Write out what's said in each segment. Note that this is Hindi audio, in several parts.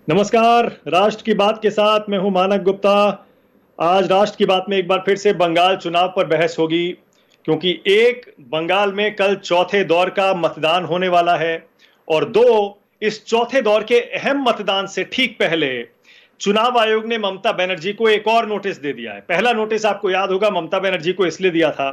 नमस्कार। राष्ट्र की बात के साथ मैं हूं मानक गुप्ता। आज राष्ट्र की बात में एक बार फिर से बंगाल चुनाव पर बहस होगी, क्योंकि एक, बंगाल में कल चौथे दौर का मतदान होने वाला है, और दो, इस चौथे दौर के अहम मतदान से ठीक पहले चुनाव आयोग ने ममता बनर्जी को एक और नोटिस दे दिया है। पहला नोटिस आपको याद होगा ममता बनर्जी को इसलिए दिया था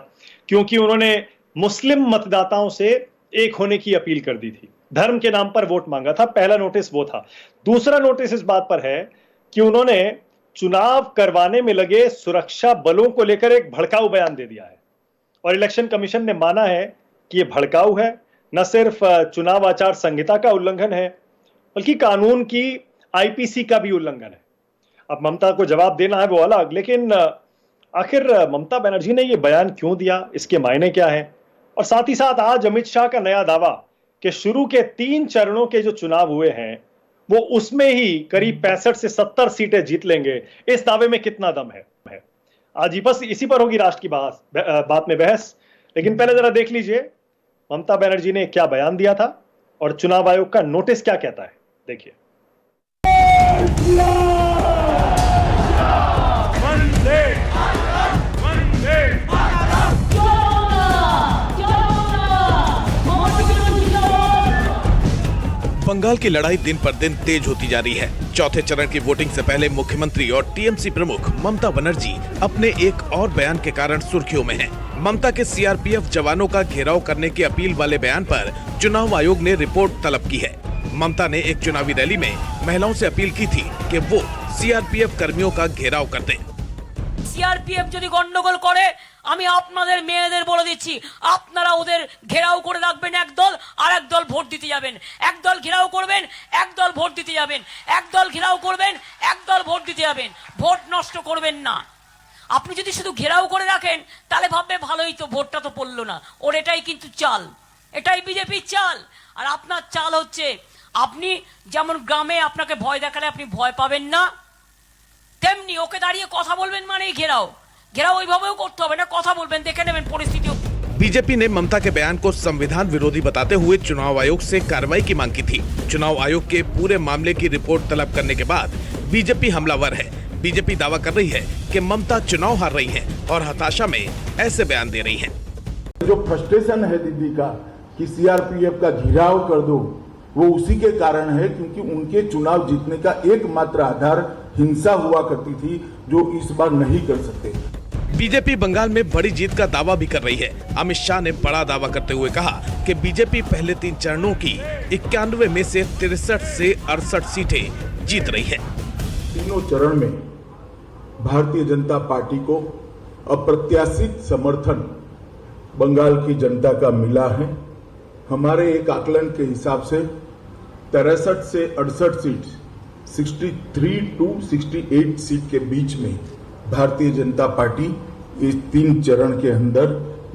क्योंकि उन्होंने मुस्लिम मतदाताओं से एक होने की अपील कर दी थी, धर्म के नाम पर वोट मांगा था। पहला नोटिस वो था। दूसरा नोटिस इस बात पर है कि उन्होंने चुनाव करवाने में लगे सुरक्षा बलों को लेकर एक भड़काऊ बयान दे दिया है, और इलेक्शन कमीशन ने माना है कि यह भड़काऊ है, न सिर्फ चुनाव आचार संहिता का उल्लंघन है, बल्कि कानून की आईपीसी का भी उल्लंघन है। अब ममता को जवाब देना है वो अलग, लेकिन आखिर ममता बनर्जी ने यह बयान क्यों दिया, इसके मायने क्या है? और साथ ही साथ आज अमित शाह का नया दावा कि शुरू के 3 चरणों के जो चुनाव हुए हैं वो उसमें ही करीब 65 से 70 सीटें जीत लेंगे, इस दावे में कितना दम है? आज ही बस इसी पर होगी राष्ट्र की बात में बहस। लेकिन पहले जरा देख लीजिए ममता बनर्जी ने क्या बयान दिया था और चुनाव आयोग का नोटिस क्या कहता है। देखिए। बंगाल की लड़ाई दिन पर दिन तेज होती जा रही है। चौथे चरण की वोटिंग से पहले मुख्यमंत्री और टीएमसी प्रमुख ममता बनर्जी अपने एक और बयान के कारण सुर्खियों में हैं। ममता के सीआरपीएफ जवानों का घेराव करने की अपील वाले बयान पर चुनाव आयोग ने रिपोर्ट तलब की है। ममता ने एक चुनावी रैली में महिलाओं से अपील की थी कि वो सीआरपीएफ कर्मियों का घेराव कर दें। সিআরপিএফ যদি গন্ডগোল করে আমি আপনাদের মেয়েদের বলে দিচ্ছি আপনারা ওদের ঘেরাও করে রাখবেন, একদল আর একদল ভোট দিতে যাবেন, একদল ঘেরাও করবেন একদল ভোট দিতে যাবেন, একদল ঘেরাও করবেন একদল ভোট দিতে যাবেন, ভোট নষ্ট করবেন না। আপনি যদি শুধু ঘেরাও করে রাখেন তাহলে ভাববে ভালোই তো, ভোটটা তো পড়লো না। ওর এটাই কিন্তু চাল, এটাই বিজেপির চাল। আর আপনার চাল হচ্ছে আপনি যেমন গ্রামে আপনাকে ভয় দেখালে আপনি ভয় পাবেন না, তেমনি ওকে দাঁড়িয়ে কথা বলবেন মানেই ঘেরাও। ঘেরাও ওইভাবেও করতে হবে না, কথা বলবেন, দেখে নেবেন পরিস্থিতি। बीजेपी ने ममता के बयान को संविधान विरोधी बताते हुए चुनाव आयोग से कार्रवाई की मांग की थी। चुनाव आयोग के पूरे मामले की रिपोर्ट तलब करने के बाद बीजेपी हमलावर है। बीजेपी दावा कर रही है कि ममता चुनाव हार रही हैं और हताशा में ऐसे बयान दे रही हैं। जो फ्रस्ट्रेशन है दीदी का कि सीआरपीएफ का घेराव कर दो, वो उसी के कारण है क्योंकि उनके चुनाव जीतने का एकमात्र आधार हिंसा हुआ करती थी, जो इस बार नहीं कर सकते। बीजेपी बंगाल में बड़ी जीत का दावा भी कर रही है। अमित शाह ने बड़ा दावा करते हुए कहा कि बीजेपी पहले 3 चरणों की 91 में से 63 से 68 सीटें जीत रही है। तीनों चरण में भारतीय जनता पार्टी को अप्रत्याशित समर्थन बंगाल की जनता का मिला है। हमारे एक आकलन के हिसाब से 63 से 68 सीट, 63 टू 68 सीट के बीच में भारतीय जनता पार्टी इस 3 चरण के अंदर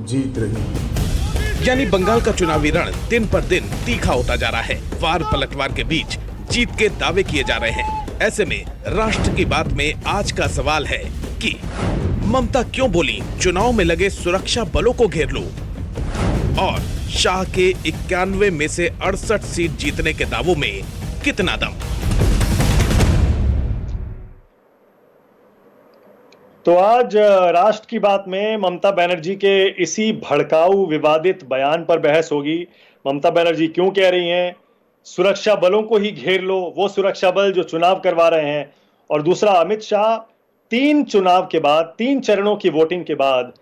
जीत रही है। यानी बंगाल का चुनावी रण दिन पर दिन तीखा होता जा रहा है। वार पलटवार के बीच जीत के दावे किए जा रहे हैं। ऐसे में राष्ट्र की बात में आज का सवाल है कि ममता क्यों बोली चुनाव में लगे सुरक्षा बलों को घेर लो, और शाह के 91 में से 68 सीट जीतने के दावों में कितना दम। तो आज राष्ट्र की बात में ममता बनर्जी के इसी भड़काऊ विवादित बयान पर बहस होगी। ममता बनर्जी क्यों कह रही हैं सुरक्षा बलों को ही घेर लो, वो सुरक्षा बल जो चुनाव करवा रहे हैं, और दूसरा अमित शाह 3 चुनाव के बाद, 3 चरणों की वोटिंग के बाद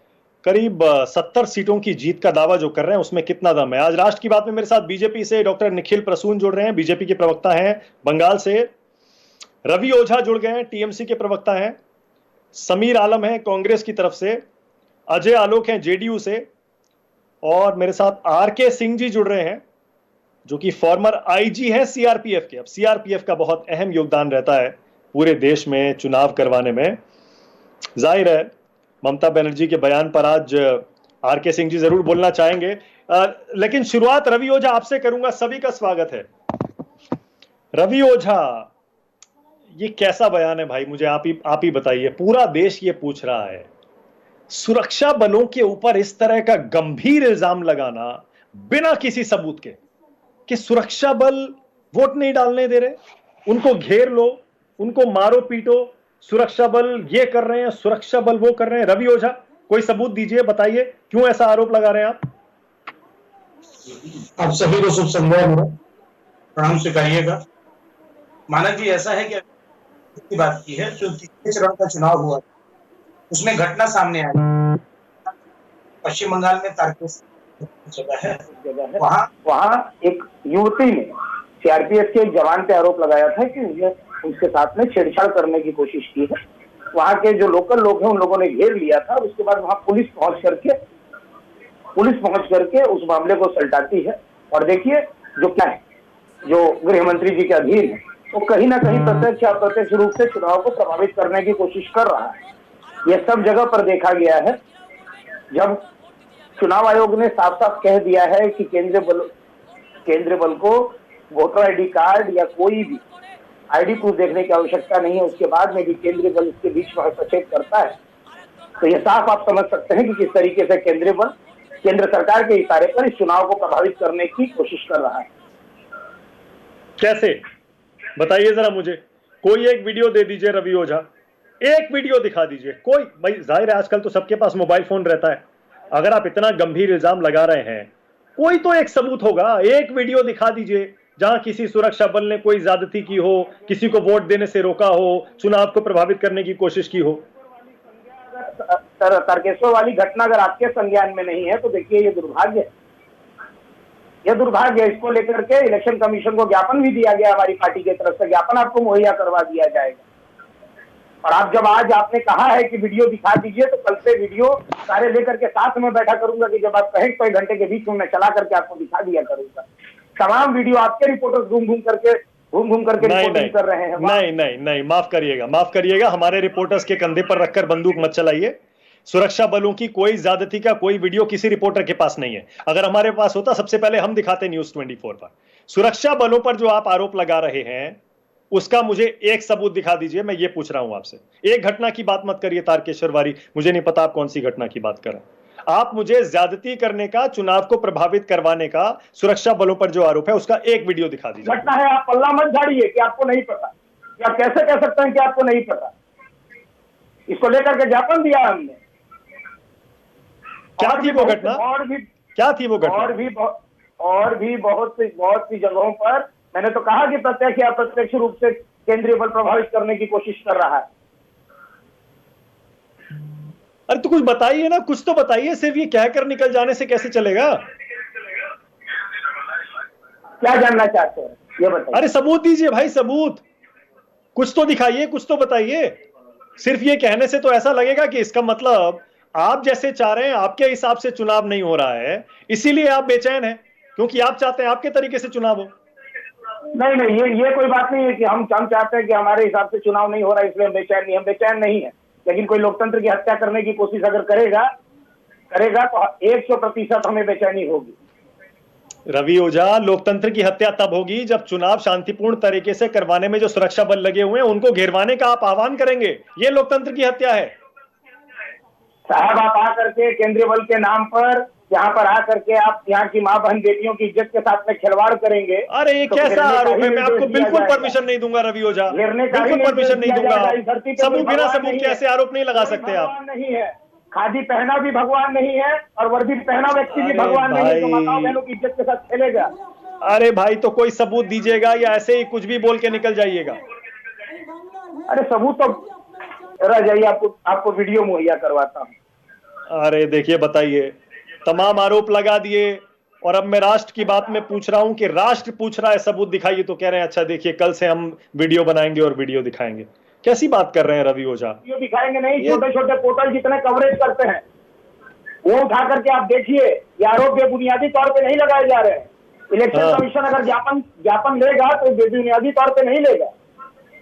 करीब 70 सीटों की जीत का दावा जो कर रहे हैं उसमें कितना दम है। आज राष्ट्र की बात में मेरे साथ बीजेपी से डॉक्टर निखिल प्रसून जुड़ रहे हैं, बीजेपी के प्रवक्ता हैं। बंगाल से रवि ओझा जुड़ गए हैं, टीएमसी के प्रवक्ता हैं। समीर आलम है कांग्रेस की तरफ से, अजय आलोक हैं जेडीयू से, और मेरे साथ आरके सिंह जी जुड़ रहे हैं जो कि फॉर्मर आईजी हैं सीआरपीएफ के। अब सीआरपीएफ का बहुत अहम योगदान रहता है पूरे देश में चुनाव करवाने में। जाहिर है ममता बनर्जी के बयान पर आज आरके सिंह जी जरूर बोलना चाहेंगे, लेकिन शुरुआत रवि ओझा आपसे करूंगा। सभी का स्वागत है। रवि ओझा, ये कैसा बयान है भाई, मुझे आप ही बताइए। पूरा देश ये पूछ रहा है, सुरक्षा बलों के ऊपर इस तरह का गंभीर इल्जाम लगाना बिना किसी सबूत के कि सुरक्षा बल वोट नहीं डालने दे रहे, उनको घेर लो, उनको मारो पीटो, सुरक्षा बल ये कर रहे हैं, सुरक्षा बल वो कर रहे हैं। रवि ओझा, कोई सबूत दीजिए, बताइए क्यों ऐसा आरोप लगा रहे हैं आप? आप सभी को शुभ संध्या, मेरा प्रणाम स्वीकारिएगा। मानक जी, ऐसा है कि की बात की है, जो तीसरे चरण का चुनाव हुआ उसमें घटना सामने आई। पश्चिम बंगाल में तारकेश्वर जगह है, वहाँ एक युवती ने सीआरपीएफ के एक जवान पे आरोप लगाया था कि उसने उसके साथ में छेड़छाड़ करने की कोशिश की है। वहाँ के जो लोकल लोग हैं उन लोगों ने घेर लिया था। उसके बाद वहाँ पुलिस पहुंच करके उस मामले को सलटाती है। और देखिए जो क्या है, जो गृह मंत्री जी के अधीन है, वो कहीं ना कहीं प्रत्यक्ष या अप्रत्यक्ष रूप से चुनाव को प्रभावित करने की कोशिश कर रहा है। यह सब जगह पर देखा गया है। जब चुनाव आयोग ने साफ साफ कह दिया है कि केंद्रीय बल को वोटर आईडी कार्ड या कोई भी आईडी प्रूफ देखने की आवश्यकता नहीं है, उसके बाद में भी केंद्रीय बल इसके बीच में हस्तक्षेप करता है, तो ये साफ आप समझ सकते हैं कि किस तरीके से केंद्रीय बल केंद्र सरकार के इशारे पर इस चुनाव को प्रभावित करने की कोशिश कर रहा है। कैसे, बताइए जरा मुझे। कोई एक वीडियो दे दीजिए रवि ओझा, एक वीडियो दिखा दीजिए कोई। भाई जाहिर है आजकल तो सबके पास मोबाइल फोन रहता है। अगर आप इतना गंभीर इल्जाम लगा रहे हैं, कोई तो एक सबूत होगा। एक वीडियो दिखा दीजिए जहां किसी सुरक्षा बल ने कोई ज्यादती की हो, किसी को वोट देने से रोका हो, चुनाव को प्रभावित करने की कोशिश की हो। तारकेश्वर वाली घटना अगर आपके संज्ञान में नहीं है तो देखिए ये दुर्भाग्य है। यह दुर्भाग्य है। इसको लेकर के इलेक्शन कमीशन को ज्ञापन भी दिया गया, हमारी पार्टी की तरफ से ज्ञापन आपको मुहैया करवा दिया जाएगा। और आप जब आज आपने कहा है कि वीडियो दिखा दीजिए, तो कल से वीडियो सारे लेकर के साथ में बैठा करूंगा कि जब आप कहें तो 1 घंटे के बीच में मैं चला करके आपको दिखा दिया करूंगा। तमाम वीडियो आपके रिपोर्टर्स घूम घूम करके रिपोर्टिंग कर रहे हैं। नहीं, माफ करिएगा, हमारे रिपोर्टर्स के कंधे पर रखकर बंदूक मत चलाइए। सुरक्षा बलों की कोई ज्यादती का कोई वीडियो किसी रिपोर्टर के पास नहीं है। अगर हमारे पास होता सबसे पहले हम दिखाते न्यूज 24 पर। सुरक्षा बलों पर जो आप आरोप लगा रहे हैं उसका मुझे एक सबूत दिखा दीजिए, मैं ये पूछ रहा हूं आपसे। एक घटना की बात मत करिए तारकेश्वर वारी, मुझे नहीं पता आप कौन सी घटना की बात कर रहे हैं। आप मुझे ज्यादती करने का, चुनाव को प्रभावित करवाने का सुरक्षा बलों पर जो आरोप है उसका एक वीडियो दिखा दीजिए। घटना है, आप पल्ला मत झाड़िए कि आपको नहीं पता, या कैसे कह सकते हैं कि आपको नहीं पता। इसको लेकर के ज्ञापन दिया हमने। क्या थी वो घटना? क्या थी वो घटना? और भी बहुत सी जगहों पर मैंने तो कहा कि प्रत्यक्ष या अप्रत्यक्ष रूप से केंद्रीय बल प्रभावित करने की कोशिश कर रहा है। अरे तो कुछ बताइए ना, कुछ तो बताइए। सिर्फ ये कहकर निकल जाने से कैसे चलेगा? क्या जानना चाहते हैं ये बताइए। अरे सबूत दीजिए भाई, सबूत कुछ तो दिखाइए, कुछ तो बताइए। सिर्फ ये कहने से तो ऐसा लगेगा कि इसका मतलब आप जैसे चाह रहे हैं, आपके हिसाब से चुनाव नहीं हो रहा है, इसीलिए आप बेचैन हैं, क्योंकि आप चाहते हैं आपके तरीके से चुनाव हो। नहीं, ये कोई बात नहीं है कि हम चाहते हैं कि हमारे हिसाब से चुनाव नहीं हो रहा है इसलिए हम बेचैन नहीं है। लेकिन कोई लोकतंत्र की हत्या करने की कोशिश अगर करेगा तो 100% हमें बेचैनी होगी। रवि ओझा, लोकतंत्र की हत्या तब होगी जब चुनाव शांतिपूर्ण तरीके से करवाने में जो सुरक्षा बल लगे हुए हैं उनको घेरवाने का आप आह्वान करेंगे। ये लोकतंत्र की हत्या है साहब। आप आकर के केंद्रीय बल के नाम पर यहाँ पर आकर के आप यहाँ की माँ बहन बेटियों की इज्जत के साथ में खिलवाड़ करेंगे। अरे ये तो कैसा आरोप है? मैं आपको बिल्कुल परमिशन नहीं दूंगा रवि ओझा, बिल्कुल परमिशन नहीं दूंगा। सबूत बिना सबूत के ऐसे आरोप नहीं लगा सकते आप। नहीं है, खादी पहना भी भगवान नहीं है और वर्दी पहना व्यक्ति भी भगवान नहीं है, तो माताओं बहनों की इज्जत के साथ खेलेगा। अरे भाई, तो कोई सबूत दीजिएगा या ऐसे ही कुछ भी बोल के निकल जाइएगा? अरे सबूत तो रह जाइए, आपको वीडियो मुहैया करवाता हूँ। अरे देखिए, बताइए, तमाम आरोप लगा दिए और अब मैं राष्ट्र की बात में पूछ रहा हूं कि राष्ट्र पूछ रहा है सबूत दिखाइए, तो कह रहे हैं अच्छा देखिए कल से हम वीडियो बनाएंगे और वीडियो दिखाएंगे। कैसी बात कर रहे हैं रवि ओझा? वीडियो दिखाएंगे नहीं, छोटे छोटे पोर्टल जितने कवरेज करते हैं वो उठा करके आप देखिए। ये आरोप बेबुनियादी तौर पे नहीं लगाए जा रहे हैं। इलेक्शन कमीशन अगर ज्ञापन लेगा तो बेबुनियादी तौर पे नहीं लेगा।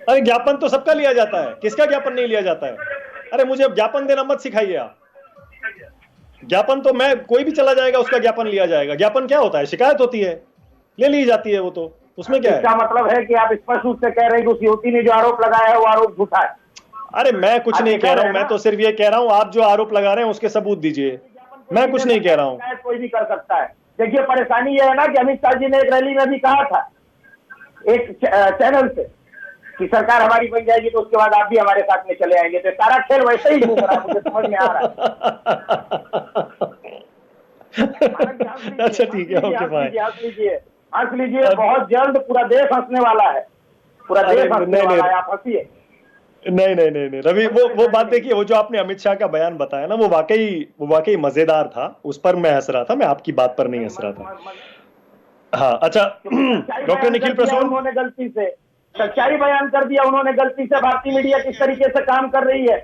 अरे ज्ञापन तो सबका लिया जाता है, किसका ज्ञापन नहीं लिया जाता है? अरे मुझे ज्ञापन देना मत सिखाइए आप। ज्ञापन तो मैं कोई भी चला जाएगा उसका ज्ञापन लिया जाएगा। ज्ञापन क्या होता है? शिकायत होती है, ले ली जाती है, वो तो उसमें क्या है? इसका मतलब है कि आप स्पष्ट रूप से कह रहे हैं कि उस युवती ने जो आरोप लगाया है वो आरोप झूठा है। अरे मैं कुछ नहीं कह रहा हूं, मैं तो सिर्फ ये कह रहा हूं आप जो आरोप लगा रहे हैं उसके सबूत दीजिए। मैं कुछ नहीं कह रहा हूं। कोई भी कर सकता है। देखिए परेशानी ये है ना कि अमित शाह जी ने एक रैली में भी कहा था एक चैनल से कि सरकार हमारी बन जाएगी तो उसके बाद आप भी हमारे साथ में चले आएंगे, तो सारा खेल वैसे ही घूम रहा है, मुझे समझ में आ रहा है। अच्छा ठीक है, ओके फाइन। हंस लीजिए, बहुत जल्द पूरा देश हंसने वाला है, पूरा देश हंसने वाला है, आप हंसिए। नहीं रवि, वो बात देखिए, वो जो आपने अमित शाह का बयान बताया ना, वो वाकई मजेदार था, उस पर मैं हंस रहा था, मैं आपकी बात पर नहीं हंस रहा था। हाँ अच्छा, डॉक्टर निखिल प्रसून, उन्होंने गलती से सच्चाई बयान कर दिया, उन्होंने गलती से भारतीय मीडिया किस तरीके से काम कर रही है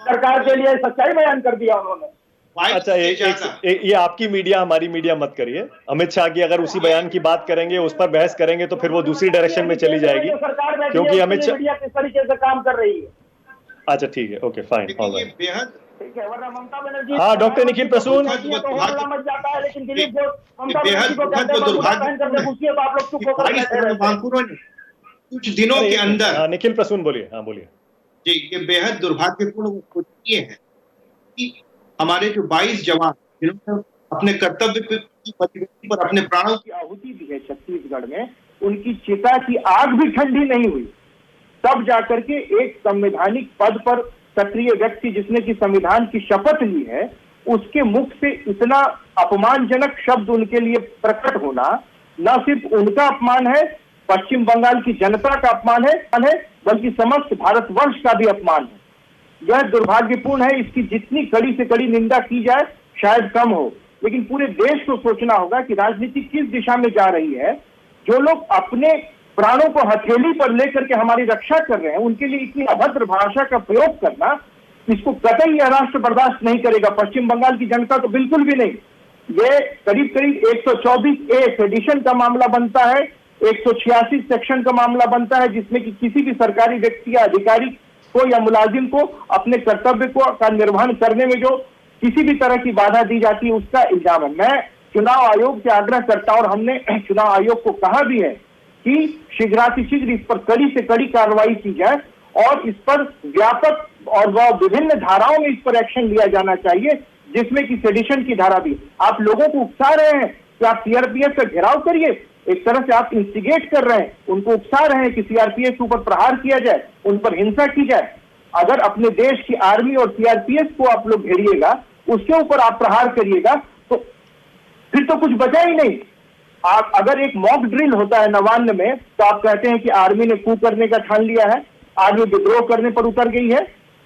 सरकार के लिए, सच्चाई बयान कर दिया उन्होंने। अच्छा ये आपकी मीडिया हमारी मीडिया मत करिए। अमित शाह की अगर उसी बयान की बात करेंगे, उस पर बहस करेंगे, तो फिर वो दूसरी डायरेक्शन में चली जाएगी, क्योंकि अमित शाह मीडिया किस तरीके से काम कर रही है। अच्छा ठीक है, ओके फाइन, ऑलराइट, बेहद ठीक है, वरना ममता बनर्जी, हाँ डॉक्टर निखिल प्रसून, मच जाता है, लेकिन दिलीप जो ममता बेहद बनर्जी को कहते हैं पूछिए तो आप लोग चुप होकर बैठे रहते हैं। कुछ दिनों के अंदर, हाँ निखिल प्रसून बोलिए, हाँ बोलिए जी, ये बेहद दुर्भाग्यपूर्ण ये है कि हमारे जो 22 जवान जिन्होंने अपने कर्तव्य की परिवेश पर अपने प्राणों की आहुति दी है छत्तीसगढ़ में, उनकी चिता की आग भी ठंडी नहीं हुई, तब जाकर के एक संवैधानिक पद पर सक्रिय व्यक्ति जिसने की संविधान की शपथ ली है, उसके मुख से इतना अपमानजनक शब्द उनके लिए प्रकट होना न सिर्फ उनका अपमान है, पश्चिम बंगाल की जनता का अपमान है, बल्कि समस्त भारतवर्ष का भी अपमान है। यह दुर्भाग्यपूर्ण है, इसकी जितनी कड़ी से कड़ी निंदा की जाए शायद कम हो, लेकिन पूरे देश को सोचना होगा कि राजनीति किस दिशा में जा रही है। जो लोग अपने प्राणों को हथेली पर लेकर के हमारी रक्षा कर रहे हैं, उनके लिए इतनी अभद्र भाषा का प्रयोग करना, इसको कतई यह राष्ट्र बर्दाश्त नहीं करेगा, पश्चिम बंगाल की जनता तो बिल्कुल भी नहीं। ये करीब 124A सेडिशन का मामला बनता है, 186 सेक्शन का मामला बनता है, जिसमें कि किसी भी सरकारी व्यक्ति या अधिकारी को या मुलाजिम को अपने कर्तव्य का निर्वहन करने में जो किसी भी तरह की बाधा दी जाती है, उसका इल्जाम है। मैं चुनाव आयोग से आग्रह करता हूं, और हमने चुनाव आयोग को कहा भी है कि शीघ्रातिशीघ्र इस पर कड़ी से कड़ी कार्रवाई की जाए, और इस पर व्यापक और वह विभिन्न धाराओं में इस पर एक्शन लिया जाना चाहिए, जिसमें कि सेडिशन की धारा भी। आप लोगों को उकसा रहे हैं कि आप सीआरपीएफ का घेराव करिए, एक तरह से आप इंस्टिगेट कर रहे हैं, उनको उकसा रहे हैं कि सीआरपीएफ के ऊपर प्रहार किया जाए, उन पर हिंसा की जाए। अगर अपने देश की आर्मी और सीआरपीएफ को आप लोग घेरिएगा, उसके ऊपर आप प्रहार करिएगा, तो फिर तो कुछ बचा ही नहीं। आप अगर एक मॉक ड्रिल होता है नवान्न में, तो आप कहते हैं कि आर्मी ने कू करने का ठान लिया है, आर्मी विद्रोह करने पर उतर गई है।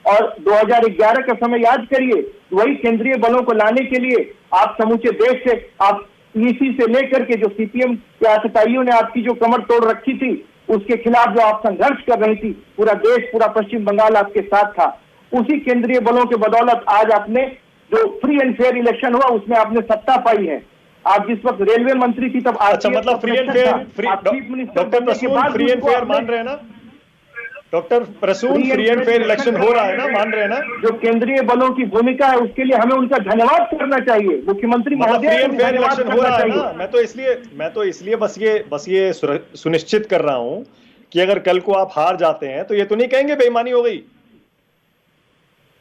और 2011 का समय याद करिए, वही केंद्रीय बलों को लाने के लिए आप समूचे देश से, आप ईसी से लेकर के जो सीपीएम के आतताइयों ने आपकी जो कमर तोड़ रखी थी, उसके खिलाफ जो आप संघर्ष कर रही थी, पूरा देश, पूरा पश्चिम बंगाल आपके साथ था। उसी केंद्रीय बलों के बदौलत आज आपने जो फ्री एंड फेयर इलेक्शन हुआ, उसमें आपने सत्ता पाई है। आप जिस वक्त रेलवे मंत्री थी तब अच्छा, मतलब free and fair, doctor Prasoon free and fair मान रहे हैं ना? Doctor Prasoon free and fair election हो रहा है ना, मान रहे हैं ना? जो केंद्रीय बलों की भूमिका है, उसके लिए हमें उनका धन्यवाद करना चाहिए। मुख्यमंत्री महोदय, फ्री एंड फेयर इलेक्शन हो रहा है ना? मैं तो इसलिए बस ये सुनिश्चित कर रहा हूं कि अगर कल को आप हार जाते हैं तो ये तो नहीं कहेंगे बेईमानी हो गई।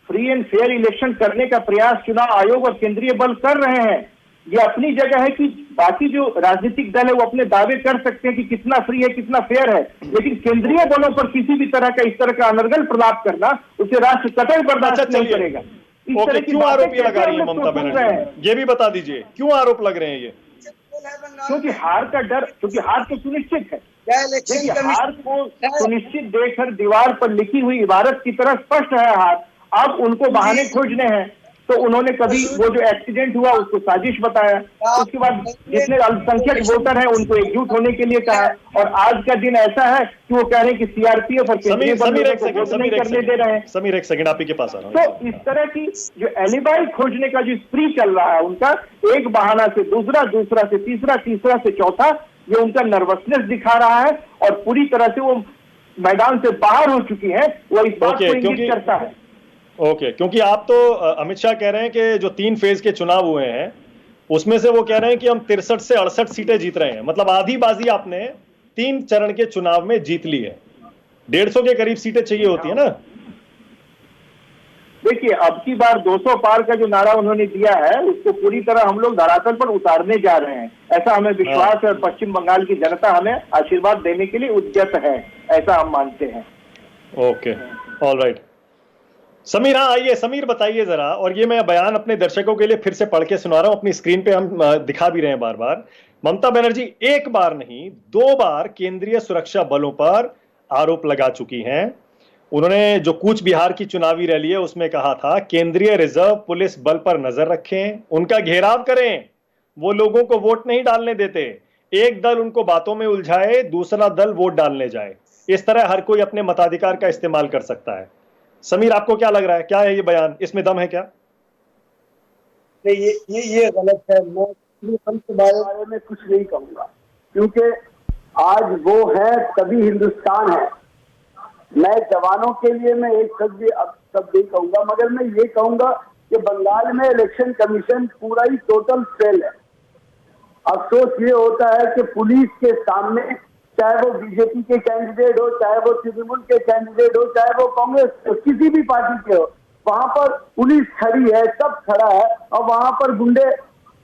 फ्री एंड फेयर इलेक्शन करने का प्रयास चुनाव आयोग और केंद्रीय बल कर रहे हैं। ये अपनी जगह है कि बाकी जो राजनीतिक दल है वो अपने दावे कर सकते हैं कि कितना फ्री है, कितना फेयर है, लेकिन केंद्रीय बलों पर किसी भी तरह का इस तरह का अनर्गल प्रलाप करना, उसे राष्ट्र कतई बर्दाश्त नहीं करेगा। ओके, क्यों आरोप ये लगा रही है ममता बनर्जी, ये भी बता दीजिए, क्यों आरोप लग रहे हैं ये? क्योंकि हार का डर, क्योंकि हार तो सुनिश्चित है। हार को सुनिश्चित देखकर दीवार पर लिखी हुई इबारत की तरह स्पष्ट है हार। अब उनको बहाने खोजने हैं, तो उन्होंने कभी वो जो एक्सीडेंट हुआ उसको साजिश बताया, उसके बाद जितने अल्पसंख्यक वोटर हैं उनको एकजुट होने के लिए कहा, और आज का दिन ऐसा है कि वो कह रहे हैं कि सीआरपीएफ और केंद्रीय बल करने दे रहे हैं। समीर एक सेकंड, आप ही के पास आ रहा हूं। तो इस तरह की जो एलिबाई खोजने का जो स्प्री चल रहा है उनका, एक बहाना से दूसरा, दूसरा से तीसरा, तीसरा से चौथा, ये उनका नर्वसनेस दिखा रहा है, और पूरी तरह से वो मैदान से बाहर हो चुकी है। वो इस बात को इंगित करता है। ओके, क्योंकि आप तो अमित शाह कह रहे हैं कि जो 3 फेज के चुनाव हुए हैं उसमें से वो कह रहे हैं कि हम 63 से 68 सीटें जीत रहे हैं, मतलब आधी बाजी आपने 3 चरण के चुनाव में जीत ली है। 150 के करीब सीटें चाहिए होती है ना? देखिए, अब की बार 200 पार का जो नारा उन्होंने दिया है, उसको पूरी तरह हम लोग धरातल पर उतारने जा रहे हैं, ऐसा हमें विश्वास है। और पश्चिम बंगाल की जनता हमें आशीर्वाद देने के लिए उद्यत है। ऐसा हम मानते हैं। Okay, all right. समीर, हाँ आइए, समीर बताइए जरा। और ये मैं बयान अपने दर्शकों के लिए फिर से पढ़ के सुना रहा हूं, अपनी स्क्रीन पे हम दिखा भी रहे हैं बार बार। ममता बनर्जी एक बार नहीं 2 बार केंद्रीय सुरक्षा बलों पर आरोप लगा चुकी हैं। उन्होंने जो कूच बिहार की चुनावी रैली है उसमें कहा था केंद्रीय रिजर्व पुलिस बल पर नजर रखें, उनका घेराव करें, वो लोगों को वोट नहीं डालने देते, एक दल उनको बातों में उलझाए, दूसरा दल वोट डालने जाए। इस तरह हर कोई अपने मताधिकार का इस्तेमाल कर सकता है। समीर, आपको क्या लग रहा है, क्या है ये बयान, इसमें दम है क्या? नहीं, ये गलत है। मैं के बारे में कुछ नहीं कहूंगा, क्योंकि आज वो है तभी हिंदुस्तान है। मैं जवानों के लिए मैं एक शब्द अब शब्द नहीं कहूंगा, मगर मैं ये कहूंगा कि बंगाल में इलेक्शन कमीशन पूरा ही टोटल फेल है। अफसोस ये होता है कि पुलिस के सामने, चाहे वो बीजेपी के कैंडिडेट हो, चाहे वो तृणमूल के कैंडिडेट हो, चाहे वो कांग्रेस हो, किसी भी पार्टी के हो, वहां पर पुलिस खड़ी है, सब खड़ा है, और वहां पर गुंडे,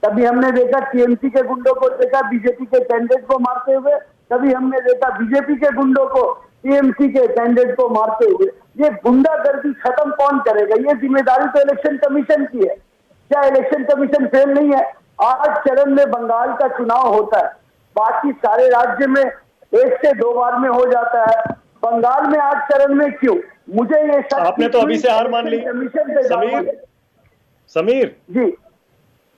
कभी हमने देखा टीएमसी के गुंडों को देखा बीजेपी के कैंडिडेट को मारते हुए, कभी हमने देखा बीजेपी के गुंडों को टीएमसी के कैंडिडेट को मारते हुए। ये गुंडागर्दी खत्म कौन करेगा? ये जिम्मेदारी तो इलेक्शन कमीशन की है। क्या इलेक्शन कमीशन फेल नहीं है? 8 चरण में बंगाल का चुनाव होता है, बाकी सारे राज्य में 1 से 2 बार में हो जाता है, बंगाल में 8 चरण में क्यों? मुझे ये आपने तो अभी से हार मान ली समीर जी।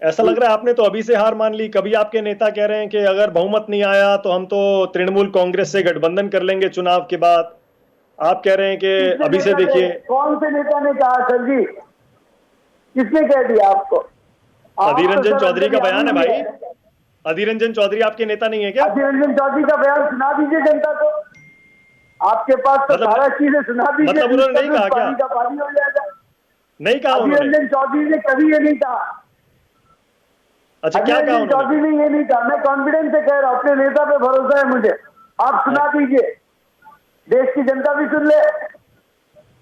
ऐसा लग रहा है आपने तो अभी से हार मान ली। कभी आपके नेता कह रहे हैं कि अगर बहुमत नहीं आया तो हम तो तृणमूल कांग्रेस से गठबंधन कर लेंगे चुनाव के बाद। आप कह रहे हैं कि अभी से देखिए। कौन से नेता ने कहा सर जी? किसने कह दिया आपको? अधीर रंजन चौधरी का बयान है भाई। अधीर रंजन चौधरी आपके नेता नहीं है क्या? अधीर रंजन चौधरी का बयान सुना दीजिए जनता को। आपके पास तो सारा चीजें सुना दीजिए। मतलब उन्होंने नहीं कहा क्या? का पानी हो जाएगा। नहीं कहा अधीर रंजन चौधरी ने कभी ये नहीं कहा। अच्छा, क्या कहा उन्होंने? चौधरी ने ये नहीं कहा। मैं कॉन्फिडेंस से कह रहा हूँ, अपने नेता पे भरोसा है मुझे। आप सुना दीजिए, देश की जनता भी सुन ले।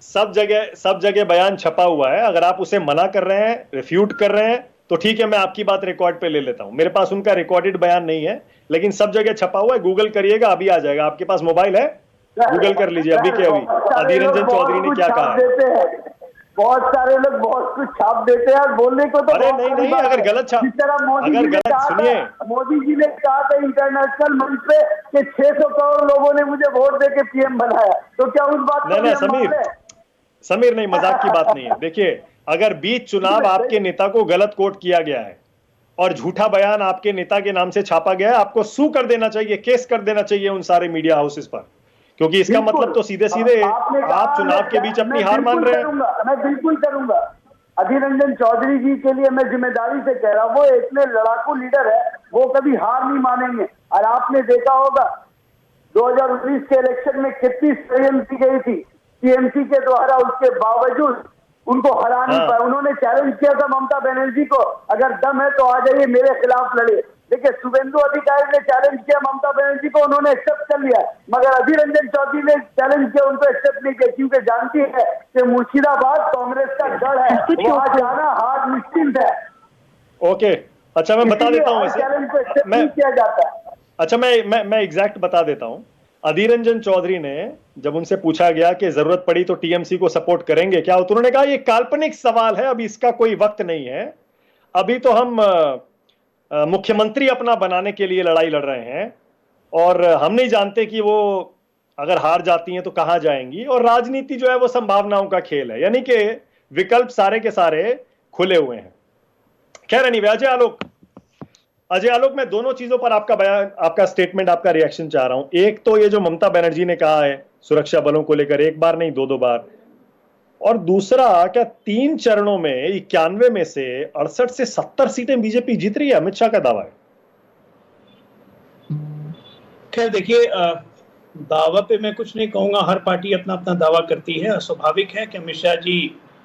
सब जगह बयान छपा हुआ है। अगर आप उसे मना कर रहे हैं, रिफ्यूट कर रहे हैं, तो ठीक है, मैं आपकी बात रिकॉर्ड पे ले लेता हूं। मेरे पास उनका रिकॉर्डेड बयान नहीं है, लेकिन सब जगह छपा हुआ है। गूगल करिएगा, अभी आ जाएगा। आपके पास मोबाइल है, गूगल कर लीजिए अभी के अभी अधीर रंजन चौधरी ने क्या कहा है। बहुत सारे लोग बहुत कुछ छाप देते हैं और बोलने को तो अरे नहीं, अगर गलत छाप, अगर गलत, सुनिए, मोदी जी ने कहा था इंटरनेशनल मंच पे कि 600 करोड़ लोगों ने मुझे वोट देके पीएम बनाया, तो क्या उस बात नहीं समीर नहीं, मजाक की बात नहीं है। देखिए, अगर बीच चुनाव आपके नेता को गलत कोट किया गया है और झूठा बयान आपके नेता के नाम से छापा गया है, आपको सू कर देना चाहिए, केस कर देना चाहिए उन सारे मीडिया हाउसेस पर, क्योंकि इसका मतलब तो सीधे सीधे आप चुनाव के बीच अपनी हार मान रहे हैं। मैं बिल्कुल करूंगा। अधीर रंजन चौधरी जी के लिए मैं जिम्मेदारी से कह रहा हूँ, वो इतने लड़ाकू लीडर है, वो कभी हार नहीं मानेंगे। और आपने देखा होगा 2019 के इलेक्शन में कितनी षड्यंत्र की गई थी टीएमसी के द्वारा, उसके बावजूद उनको हरा नहीं पाया। उन्होंने चैलेंज किया था ममता बनर्जी को, अगर दम है तो आ जाइए मेरे खिलाफ लड़िए। देखिए, शुभेंदु अधिकारी ने चैलेंज किया ममता बनर्जी को, उन्होंने एक्सेप्ट कर लिया, मगर अधीर रंजन चौधरी ने चैलेंज किया, उनको एक्सेप्ट नहीं किया, क्योंकि जानती है कि मुर्शिदाबाद कांग्रेस का गढ़ है, वहां जाना हार निश्चिंत है। ओके, अच्छा मैं बता देता हूँ चैलेंज को एक्सेप्ट नहीं किया जाता है। अच्छा, मैं एग्जैक्ट बता देता हूँ। अधीर रंजन चौधरी ने जब उनसे पूछा गया कि जरूरत पड़ी तो टीएमसी को सपोर्ट करेंगे क्या, तो उन्होंने कहा ये काल्पनिक सवाल है, अभी इसका कोई वक्त नहीं है, अभी तो हम मुख्यमंत्री अपना बनाने के लिए लड़ाई लड़ रहे हैं और हम नहीं जानते कि वो अगर हार जाती हैं तो कहां जाएंगी, और राजनीति जो है वो संभावनाओं का खेल है, यानी कि विकल्प सारे के सारे खुले हुए हैं। खैर नहीं, अजय आलोक, मैं दोनों चीजों पर आपका बयान, आपका स्टेटमेंट, आपका रिएक्शन चाह रहा हूं। एक तो ये जो ममता बनर्जी ने कहा है सुरक्षा बलों को लेकर, एक बार नहीं 2 बार, और दूसरा क्या 3 चरणों में 91 में से 68 से 70 सीटें बीजेपी जीत रही है? अमित शाह का दावा है। खैर देखिए, दावा पे मैं कुछ नहीं कहूंगा, हर पार्टी अपना अपना दावा करती है। स्वाभाविक है कि अमित शाह जी